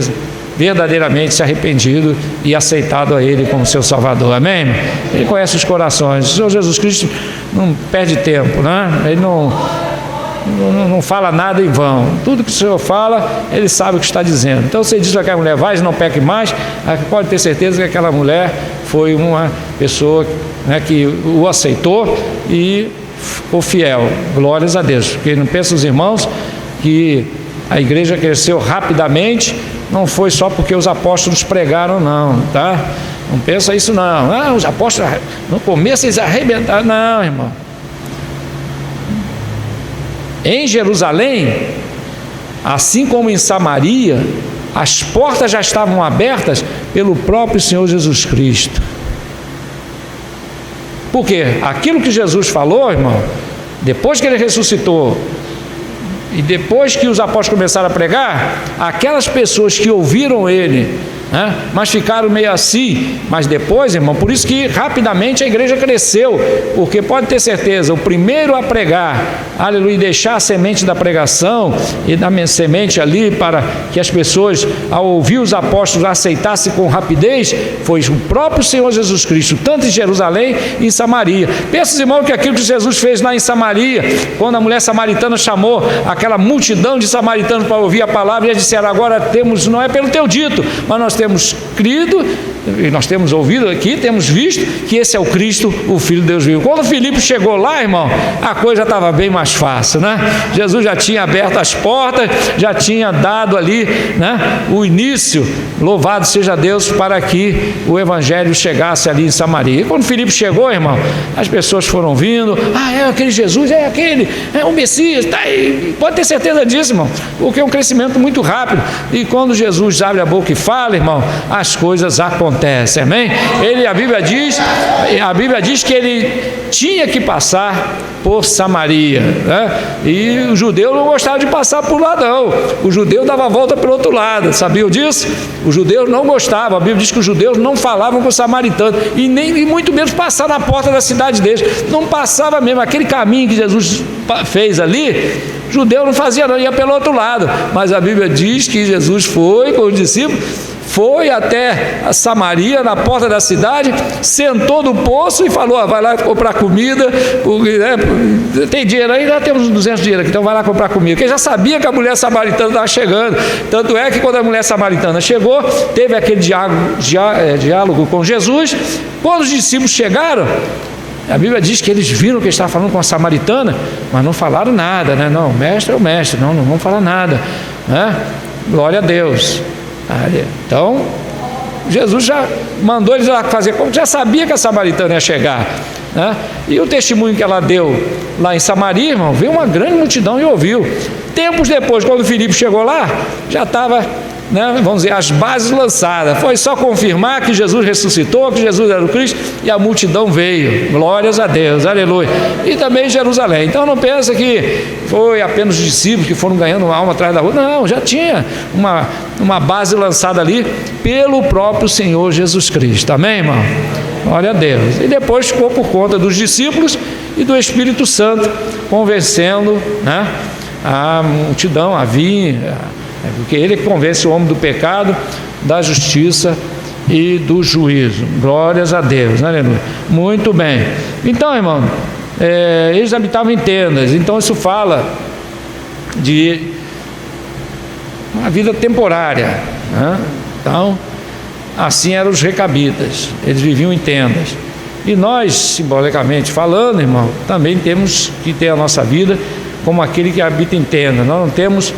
verdadeiramente se arrependido e aceitado a Ele como seu Salvador, amém? Ele conhece os corações. O Senhor Jesus Cristo não perde tempo, né? Ele não fala nada em vão. Tudo que o Senhor fala, Ele sabe o que está dizendo. Então você diz para aquela mulher: vai e não peque mais, pode ter certeza que aquela mulher foi uma pessoa, né, que o aceitou e ficou fiel. Glórias a Deus. Porque não pensa os irmãos que a igreja cresceu rapidamente, não foi só porque os apóstolos pregaram não, tá? Não pensa isso não. Os apóstolos no começo eles arrebentaram. Não, irmão. Em Jerusalém, assim como em Samaria, as portas já estavam abertas pelo próprio Senhor Jesus Cristo. Por quê? Aquilo que Jesus falou, irmão, depois que Ele ressuscitou e depois que os apóstolos começaram a pregar, aquelas pessoas que ouviram Ele, né, mas ficaram meio assim, mas depois, irmão, por isso que rapidamente a igreja cresceu, porque pode ter certeza, o primeiro a pregar, aleluia, deixar a semente da pregação e da semente ali para que as pessoas, ao ouvir os apóstolos, aceitassem com rapidez, foi o próprio Senhor Jesus Cristo, tanto em Jerusalém e em Samaria. Pensa, irmão, que aquilo que Jesus fez lá em Samaria, quando a mulher samaritana chamou aquela multidão de samaritanos para ouvir a palavra, e eles disseram: agora temos, não é pelo teu dito, mas nós temos crido, e nós temos ouvido aqui, temos visto que esse é o Cristo, o Filho de Deus vivo. Quando Filipe chegou lá, irmão, a coisa estava bem mais fácil, né? Jesus já tinha aberto as portas, já tinha dado ali, né, o início, louvado seja Deus, para que o Evangelho chegasse ali em Samaria. E quando Filipe chegou, irmão, as pessoas foram vindo: é aquele Jesus, é aquele, é o Messias, tá aí. Pode ter certeza disso, irmão, porque é um crescimento muito rápido, e quando Jesus abre a boca e fala, irmão, as coisas acontecem, amém? A Bíblia diz que Ele tinha que passar por Samaria, né? E o judeu não gostava de passar por lá não, o judeu dava a volta pelo outro lado, sabiam disso? Os judeus não gostavam, a Bíblia diz que os judeus não falavam com os samaritanos, e muito menos passar na porta da cidade deles, não passava mesmo, aquele caminho que Jesus fez ali, judeu não fazia não, ia pelo outro lado, mas a Bíblia diz que Jesus foi com os discípulos, foi até a Samaria, na porta da cidade, sentou no poço e falou: vai lá comprar comida, porque, né, tem dinheiro aí, já temos 200 dinheiro aqui, então vai lá comprar comida, porque já sabia que a mulher samaritana estava chegando. Tanto é que quando a mulher samaritana chegou, teve aquele diálogo com Jesus. Quando os discípulos chegaram, a Bíblia diz que eles viram que ele estava falando com a samaritana, mas não falaram nada, né? Não, o mestre é o mestre, não vamos falar nada, né? Glória a Deus. Então, Jesus já mandou eles lá fazer, como já sabia que a samaritana ia chegar, né? E o testemunho que ela deu lá em Samaria, irmão, veio uma grande multidão e ouviu. Tempos depois, quando Filipe chegou lá, já estava, né, vamos dizer, as bases lançadas. Foi só confirmar que Jesus ressuscitou, que Jesus era o Cristo, e a multidão veio. Glórias a Deus, aleluia. E também Jerusalém. Então não pensa que foi apenas os discípulos que foram ganhando uma alma atrás da outra. Não, já tinha uma base lançada ali pelo próprio Senhor Jesus Cristo. Amém, irmão? Glória a Deus. E depois ficou por conta dos discípulos e do Espírito Santo, convencendo, né, a multidão a vir, porque ele convence o homem do pecado, da justiça e do juízo. Glórias a Deus, aleluia. Muito bem. Então, irmão, eles habitavam em tendas. Então isso fala de uma vida temporária, né? Então, assim eram os recabitas, eles viviam em tendas. E nós, simbolicamente falando, irmão, também temos que ter a nossa vida como aquele que habita em tenda. Nós não temos,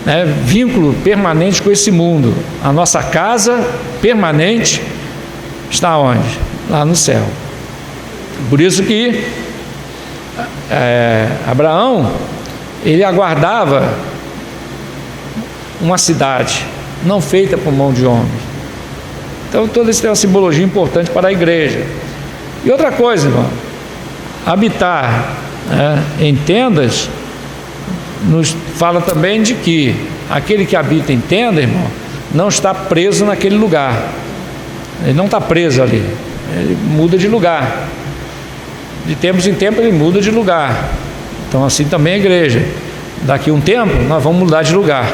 né, vínculo permanente com esse mundo. A nossa casa permanente está onde? Lá no céu. Por isso que Abraão, ele aguardava uma cidade não feita por mão de homens. Então todo isso tem uma simbologia importante para a igreja. E outra coisa, irmão, habitar, né, em tendas nos fala também de que aquele que habita em tenda, irmão, não está preso naquele lugar. Ele não está preso ali, ele muda de lugar. De tempos em tempos ele muda de lugar. Então assim também a igreja. Daqui a um tempo nós vamos mudar de lugar.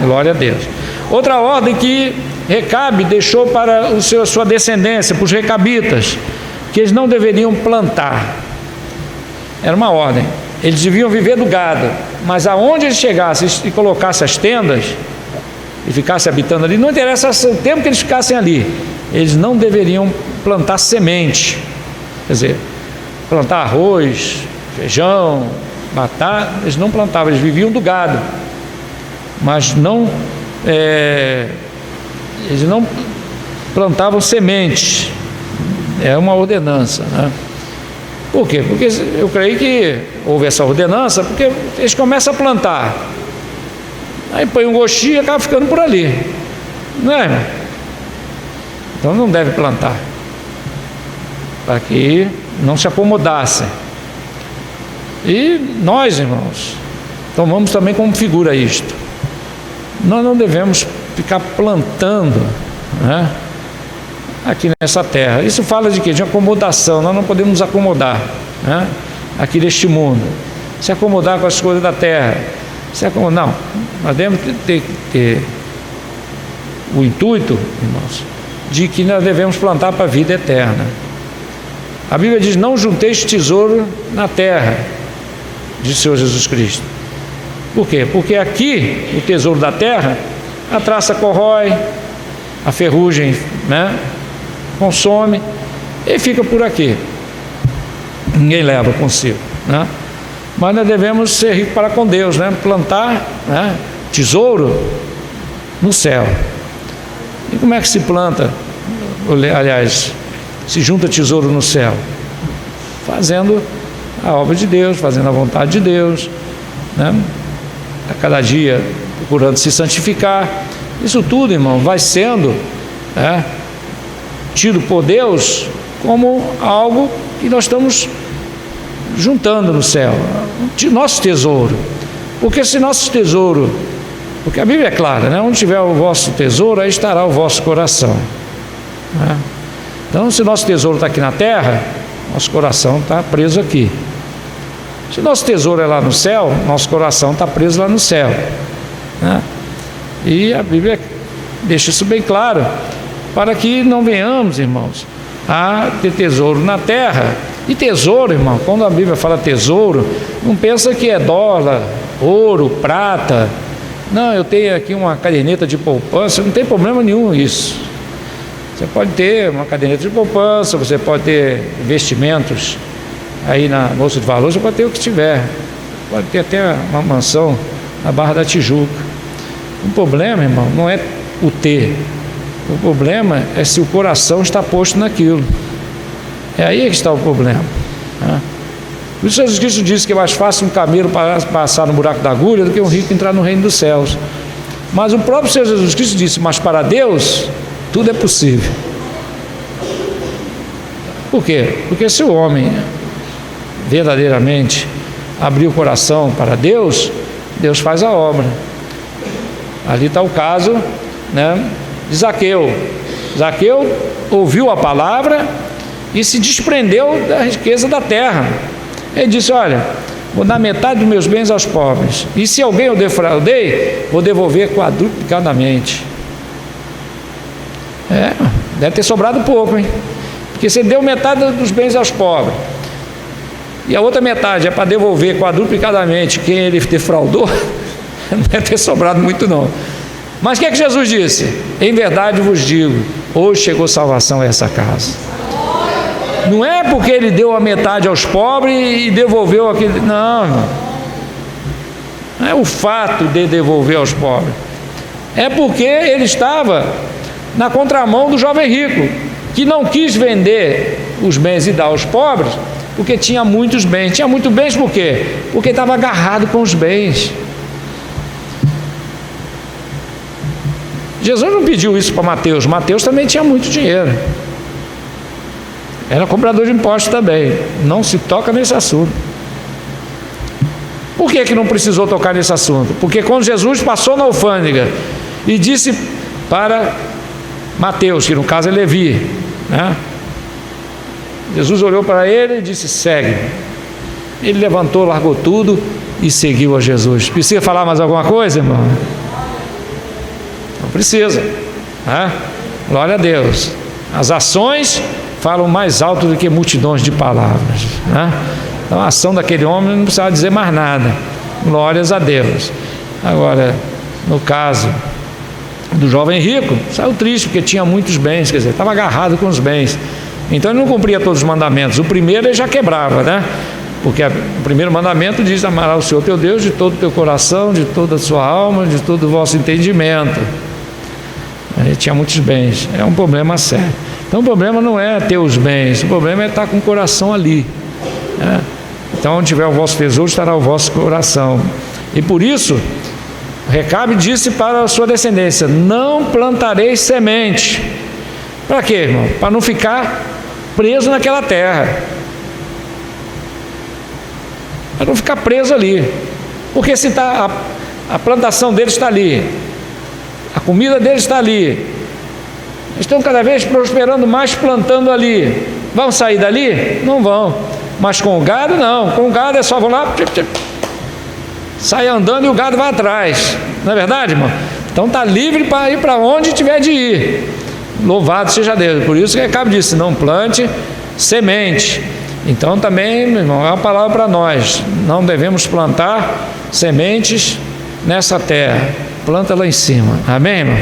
Glória a Deus. Outra ordem que Recabe deixou para a sua descendência, para os recabitas, que eles não deveriam plantar. Era uma ordem. Eles deviam viver do gado, mas aonde eles chegassem e colocassem as tendas e ficassem habitando ali, não interessa o tempo que eles ficassem ali, eles não deveriam plantar semente. Quer dizer, plantar arroz, feijão, batata, eles não plantavam, eles viviam do gado, mas não, eles não plantavam sementes. É uma ordenança, né? Por quê? Porque eu creio que houve essa ordenança, porque eles começam a plantar, aí põe um gostinho e acaba ficando por ali, não é, irmão? Então não deve plantar, para que não se acomodassem. E nós, irmãos, tomamos também como figura isto. Nós não devemos ficar plantando, né, aqui nessa terra. Isso fala de quê? De acomodação. Nós não podemos nos acomodar, né, aqui neste mundo, se acomodar com as coisas da terra, não, nós devemos ter o intuito, irmãos, de que nós devemos plantar para a vida eterna. A Bíblia diz: não junteis tesouro na terra, diz o Senhor Jesus Cristo. Por quê? Porque aqui o tesouro da terra, a traça corrói, a ferrugem, né, consome, e fica por aqui, ninguém leva consigo, né? Mas nós devemos ser ricos para com Deus, né? Plantar, né, tesouro no céu. E como é que se planta? Aliás, se junta tesouro no céu? Fazendo a obra de Deus, fazendo a vontade de Deus, né? A cada dia procurando se santificar. Isso tudo, irmão, vai sendo, né, tido por Deus como algo que nós estamos juntando no céu, nosso tesouro. Porque se nosso tesouro, porque a Bíblia é clara, né? Onde tiver o vosso tesouro, aí estará o vosso coração, né? Então, se nosso tesouro está aqui na terra, nosso coração está preso aqui. Se nosso tesouro é lá no céu, nosso coração está preso lá no céu, né? E a Bíblia deixa isso bem claro, para que não venhamos, irmãos, a ter tesouro na terra. E tesouro, irmão, quando a Bíblia fala tesouro, não pensa que é dólar, ouro, prata. Não, eu tenho aqui uma caderneta de poupança, não tem problema nenhum isso. Você pode ter uma caderneta de poupança, você pode ter investimentos aí na Bolsa de Valores, você pode ter o que tiver, pode ter até uma mansão na Barra da Tijuca. O problema, irmão, não é o ter. O problema é se o coração está posto naquilo. É aí que está o problema. Por isso Jesus Cristo disse que é mais fácil um camelo passar no buraco da agulha do que um rico entrar no reino dos céus. Mas o próprio Senhor Jesus Cristo disse: mas para Deus tudo é possível. Por quê? Porque se o homem verdadeiramente abrir o coração para Deus, Deus faz a obra. Ali está o caso, né, de Zaqueu. Zaqueu ouviu a palavra e se desprendeu da riqueza da terra. Ele disse: olha, vou dar metade dos meus bens aos pobres, e se alguém eu defraudei, vou devolver quadruplicadamente. Deve ter sobrado pouco, hein? Porque você deu metade dos bens aos pobres, e a outra metade é para devolver quadruplicadamente quem ele defraudou, não deve ter sobrado muito não. Mas o que é que Jesus disse? Em verdade vos digo, hoje chegou salvação a essa casa. Não é porque ele deu a metade aos pobres e devolveu aquele... Não, irmão. Não é o fato de devolver aos pobres. É porque ele estava na contramão do jovem rico, que não quis vender os bens e dar aos pobres, porque tinha muitos bens. Tinha muitos bens por quê? Porque estava agarrado com os bens. Jesus não pediu isso para Mateus. Mateus também tinha muito dinheiro. Era cobrador de impostos também. Não se toca nesse assunto. Por que não precisou tocar nesse assunto? Porque quando Jesus passou na alfândega e disse para Mateus, que no caso é Levi, né? Jesus olhou para ele e disse: segue. Ele levantou, largou tudo e seguiu a Jesus. Precisa falar mais alguma coisa, irmão? Não precisa, né? Glória a Deus. As ações falam mais alto do que multidões de palavras, né? Então a ação daquele homem não precisava dizer mais nada. Glórias a Deus. Agora, no caso do jovem rico, saiu triste porque tinha muitos bens, quer dizer, estava agarrado com os bens. Então ele não cumpria todos os mandamentos. O primeiro ele já quebrava, né? Porque o primeiro mandamento diz: amarás o Senhor teu Deus de todo o teu coração, de toda a sua alma, de todo o vosso entendimento. Ele tinha muitos bens. É um problema sério. Então o problema não é ter os bens, o problema é estar com o coração ali, né? Então onde tiver o vosso tesouro estará o vosso coração. E por isso Recabe disse para a sua descendência: não plantareis semente. Para quê, irmão? Para não ficar preso naquela terra, para não ficar preso ali. Porque se tá, a plantação deles está ali, a comida deles está ali, estão cada vez prosperando mais plantando ali. Vão sair dali? Não vão. Mas com o gado não. Com o gado é só vão lá, sai andando e o gado vai atrás. Não é verdade, irmão? Então está livre para ir para onde tiver de ir. Louvado seja Deus. Por isso que Recabe disse: não plante semente. Então também, meu irmão, é uma palavra para nós. Não devemos plantar sementes nessa terra. Planta lá em cima. Amém, irmão?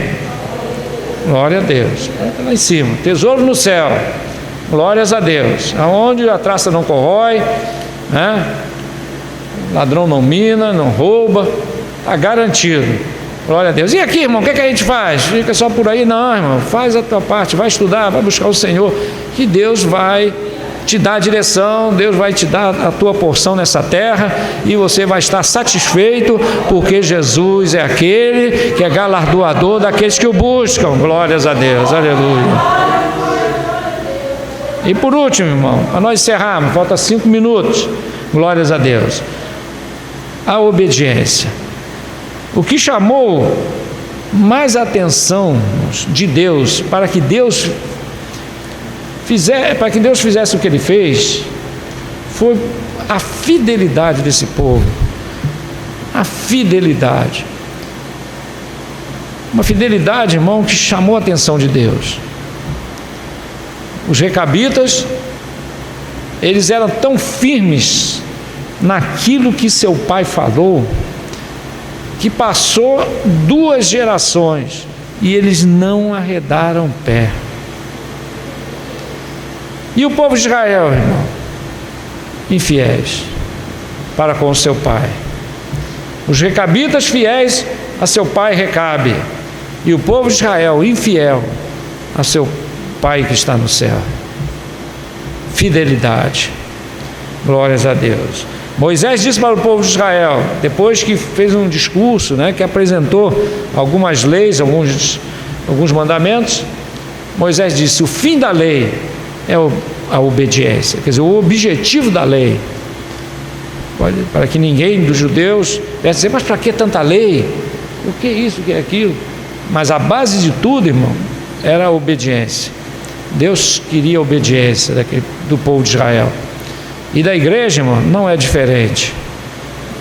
Glória a Deus. Planta lá em cima. Tesouro no céu. Glórias a Deus. Aonde a traça não corrói, né? Ladrão não mina, não rouba. Está garantido. Glória a Deus. E aqui, irmão, o que a gente faz? Fica só por aí? Não, irmão. Faz a tua parte. Vai estudar, vai buscar o Senhor, que Deus vai te dar a direção, Deus vai te dar a tua porção nessa terra, e você vai estar satisfeito, porque Jesus é aquele que é galardoador daqueles que o buscam. Glórias a Deus, aleluia. E por último, irmão, para nós encerrarmos, falta 5 minutos, glórias a Deus, a obediência. O que chamou mais a atenção de Deus, para que Deus fizesse o que ele fez, foi a fidelidade desse povo. A fidelidade. Uma fidelidade, irmão, que chamou a atenção de Deus. Os recabitas, eles eram tão firmes naquilo que seu pai falou, que passou 2 gerações e eles não arredaram pé. E o povo de Israel, irmão, infiéis para com o seu pai. Os recabitas fiéis a seu pai Recabe, e o povo de Israel infiel a seu Pai que está no céu. Fidelidade. Glórias a Deus. Moisés disse para o povo de Israel, depois que fez um discurso, que apresentou algumas leis, alguns mandamentos, Moisés disse: o fim da lei é a obediência, quer dizer, o objetivo da lei, para que ninguém dos judeus viesse dizer: mas para que tanta lei? O que é isso, o que é aquilo? Mas a base de tudo, irmão, era a obediência. Deus queria a obediência do povo de Israel. E da igreja, irmão, não é diferente.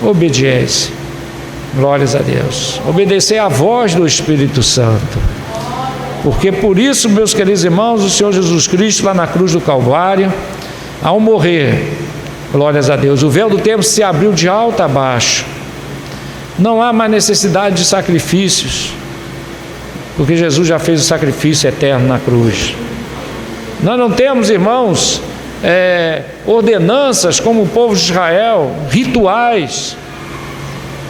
Obediência. Glórias a Deus. Obedecer à voz do Espírito Santo. Porque por isso, meus queridos irmãos, o Senhor Jesus Cristo, lá na cruz do Calvário, ao morrer, glórias a Deus, o véu do templo se abriu de alto a baixo. Não há mais necessidade de sacrifícios, porque Jesus já fez o sacrifício eterno na cruz. Nós não temos, irmãos, ordenanças como o povo de Israel, rituais.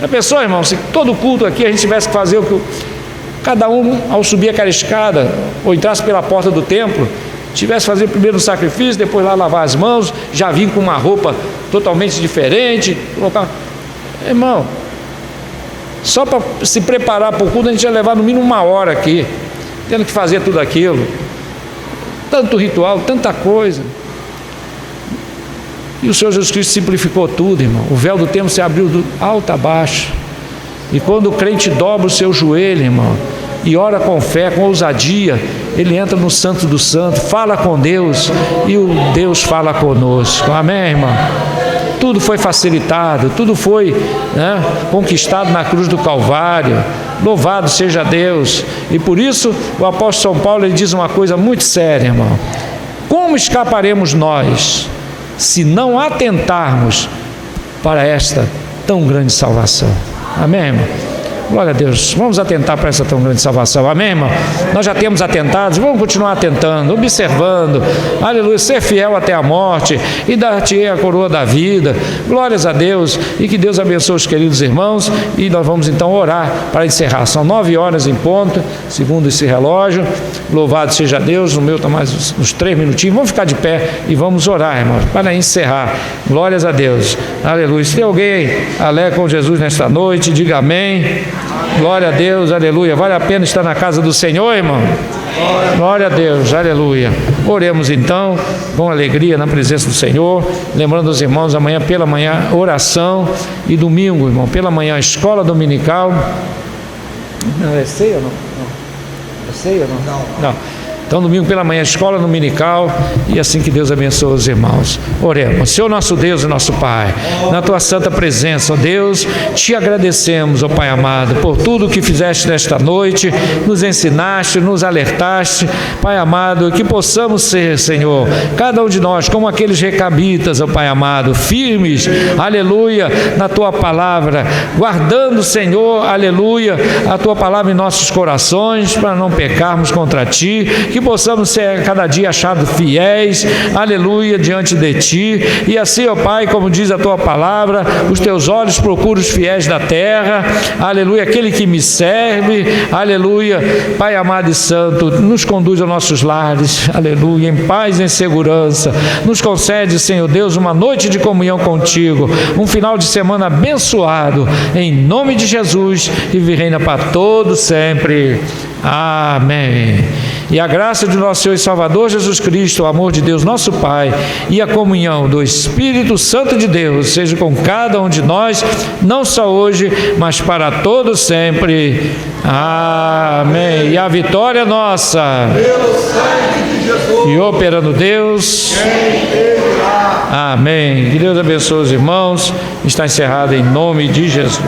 A pessoa, irmão, se todo culto aqui a gente tivesse que fazer o que cada um, ao subir aquela escada ou entrasse pela porta do templo, tivesse que fazer primeiro o sacrifício, depois lá lavar as mãos, já vir com uma roupa totalmente diferente, colocar... Irmão, só para se preparar para o culto a gente ia levar no mínimo 1 hora aqui, tendo que fazer tudo aquilo, tanto ritual, tanta coisa. E o Senhor Jesus Cristo simplificou tudo, irmão. O véu do templo se abriu do alto a baixo. E quando o crente dobra o seu joelho, irmão, e ora com fé, com ousadia, ele entra no Santo do Santo, fala com Deus, e o Deus fala conosco. Amém, irmão? Tudo foi facilitado, tudo foi conquistado na cruz do Calvário. Louvado seja Deus. E por isso o apóstolo São Paulo ele diz uma coisa muito séria, irmão: como escaparemos nós se não atentarmos para esta tão grande salvação? Amém, irmão? Glória a Deus. Vamos atentar para essa tão grande salvação. Amém, irmão? Nós já temos atentado, vamos continuar atentando, observando. Aleluia. Ser fiel até a morte e dar-te-ei a coroa da vida. Glórias a Deus. E que Deus abençoe os queridos irmãos. E nós vamos então orar para encerrar. São 9 horas em ponto, segundo esse relógio. Louvado seja Deus. O meu está mais uns 3 minutinhos. Vamos ficar de pé e vamos orar, irmãos, para encerrar. Glórias a Deus. Aleluia. Se tem alguém alegre com Jesus nesta noite, diga amém. Glória a Deus, aleluia. Vale a pena estar na casa do Senhor, irmão? Glória a Deus, aleluia. Oremos então com alegria na presença do Senhor, lembrando os irmãos, amanhã pela manhã oração, e domingo, irmão, pela manhã escola dominical. Não é ceia ou não? É ceia ou não? Não. Então, domingo pela manhã, escola dominical, e assim que Deus abençoe os irmãos. Oremos. Senhor nosso Deus e nosso Pai, na Tua santa presença, ó Deus, te agradecemos, ó Pai amado, por tudo o que fizeste nesta noite, nos ensinaste, nos alertaste, Pai amado, que possamos ser, Senhor, cada um de nós, como aqueles recabitas, ó Pai amado, firmes, aleluia, na Tua palavra, guardando, Senhor, aleluia, a Tua palavra em nossos corações, para não pecarmos contra Ti, que possamos ser cada dia achados fiéis, aleluia, diante de Ti, e assim, ó Pai, como diz a Tua palavra, os Teus olhos procuram os fiéis da terra, aleluia, aquele que me serve, aleluia, Pai amado e santo, nos conduz aos nossos lares, aleluia, em paz e em segurança, nos concede, Senhor Deus, uma noite de comunhão contigo, um final de semana abençoado, em nome de Jesus, e reina para todos sempre. Amém. E a graça de nosso Senhor e Salvador Jesus Cristo, o amor de Deus nosso Pai e a comunhão do Espírito Santo de Deus seja com cada um de nós, não só hoje, mas para todos sempre. Amém. E a vitória é nossa, pelo sangue de Jesus, e operando Deus. Amém. Que Deus abençoe os irmãos. Está encerrado em nome de Jesus.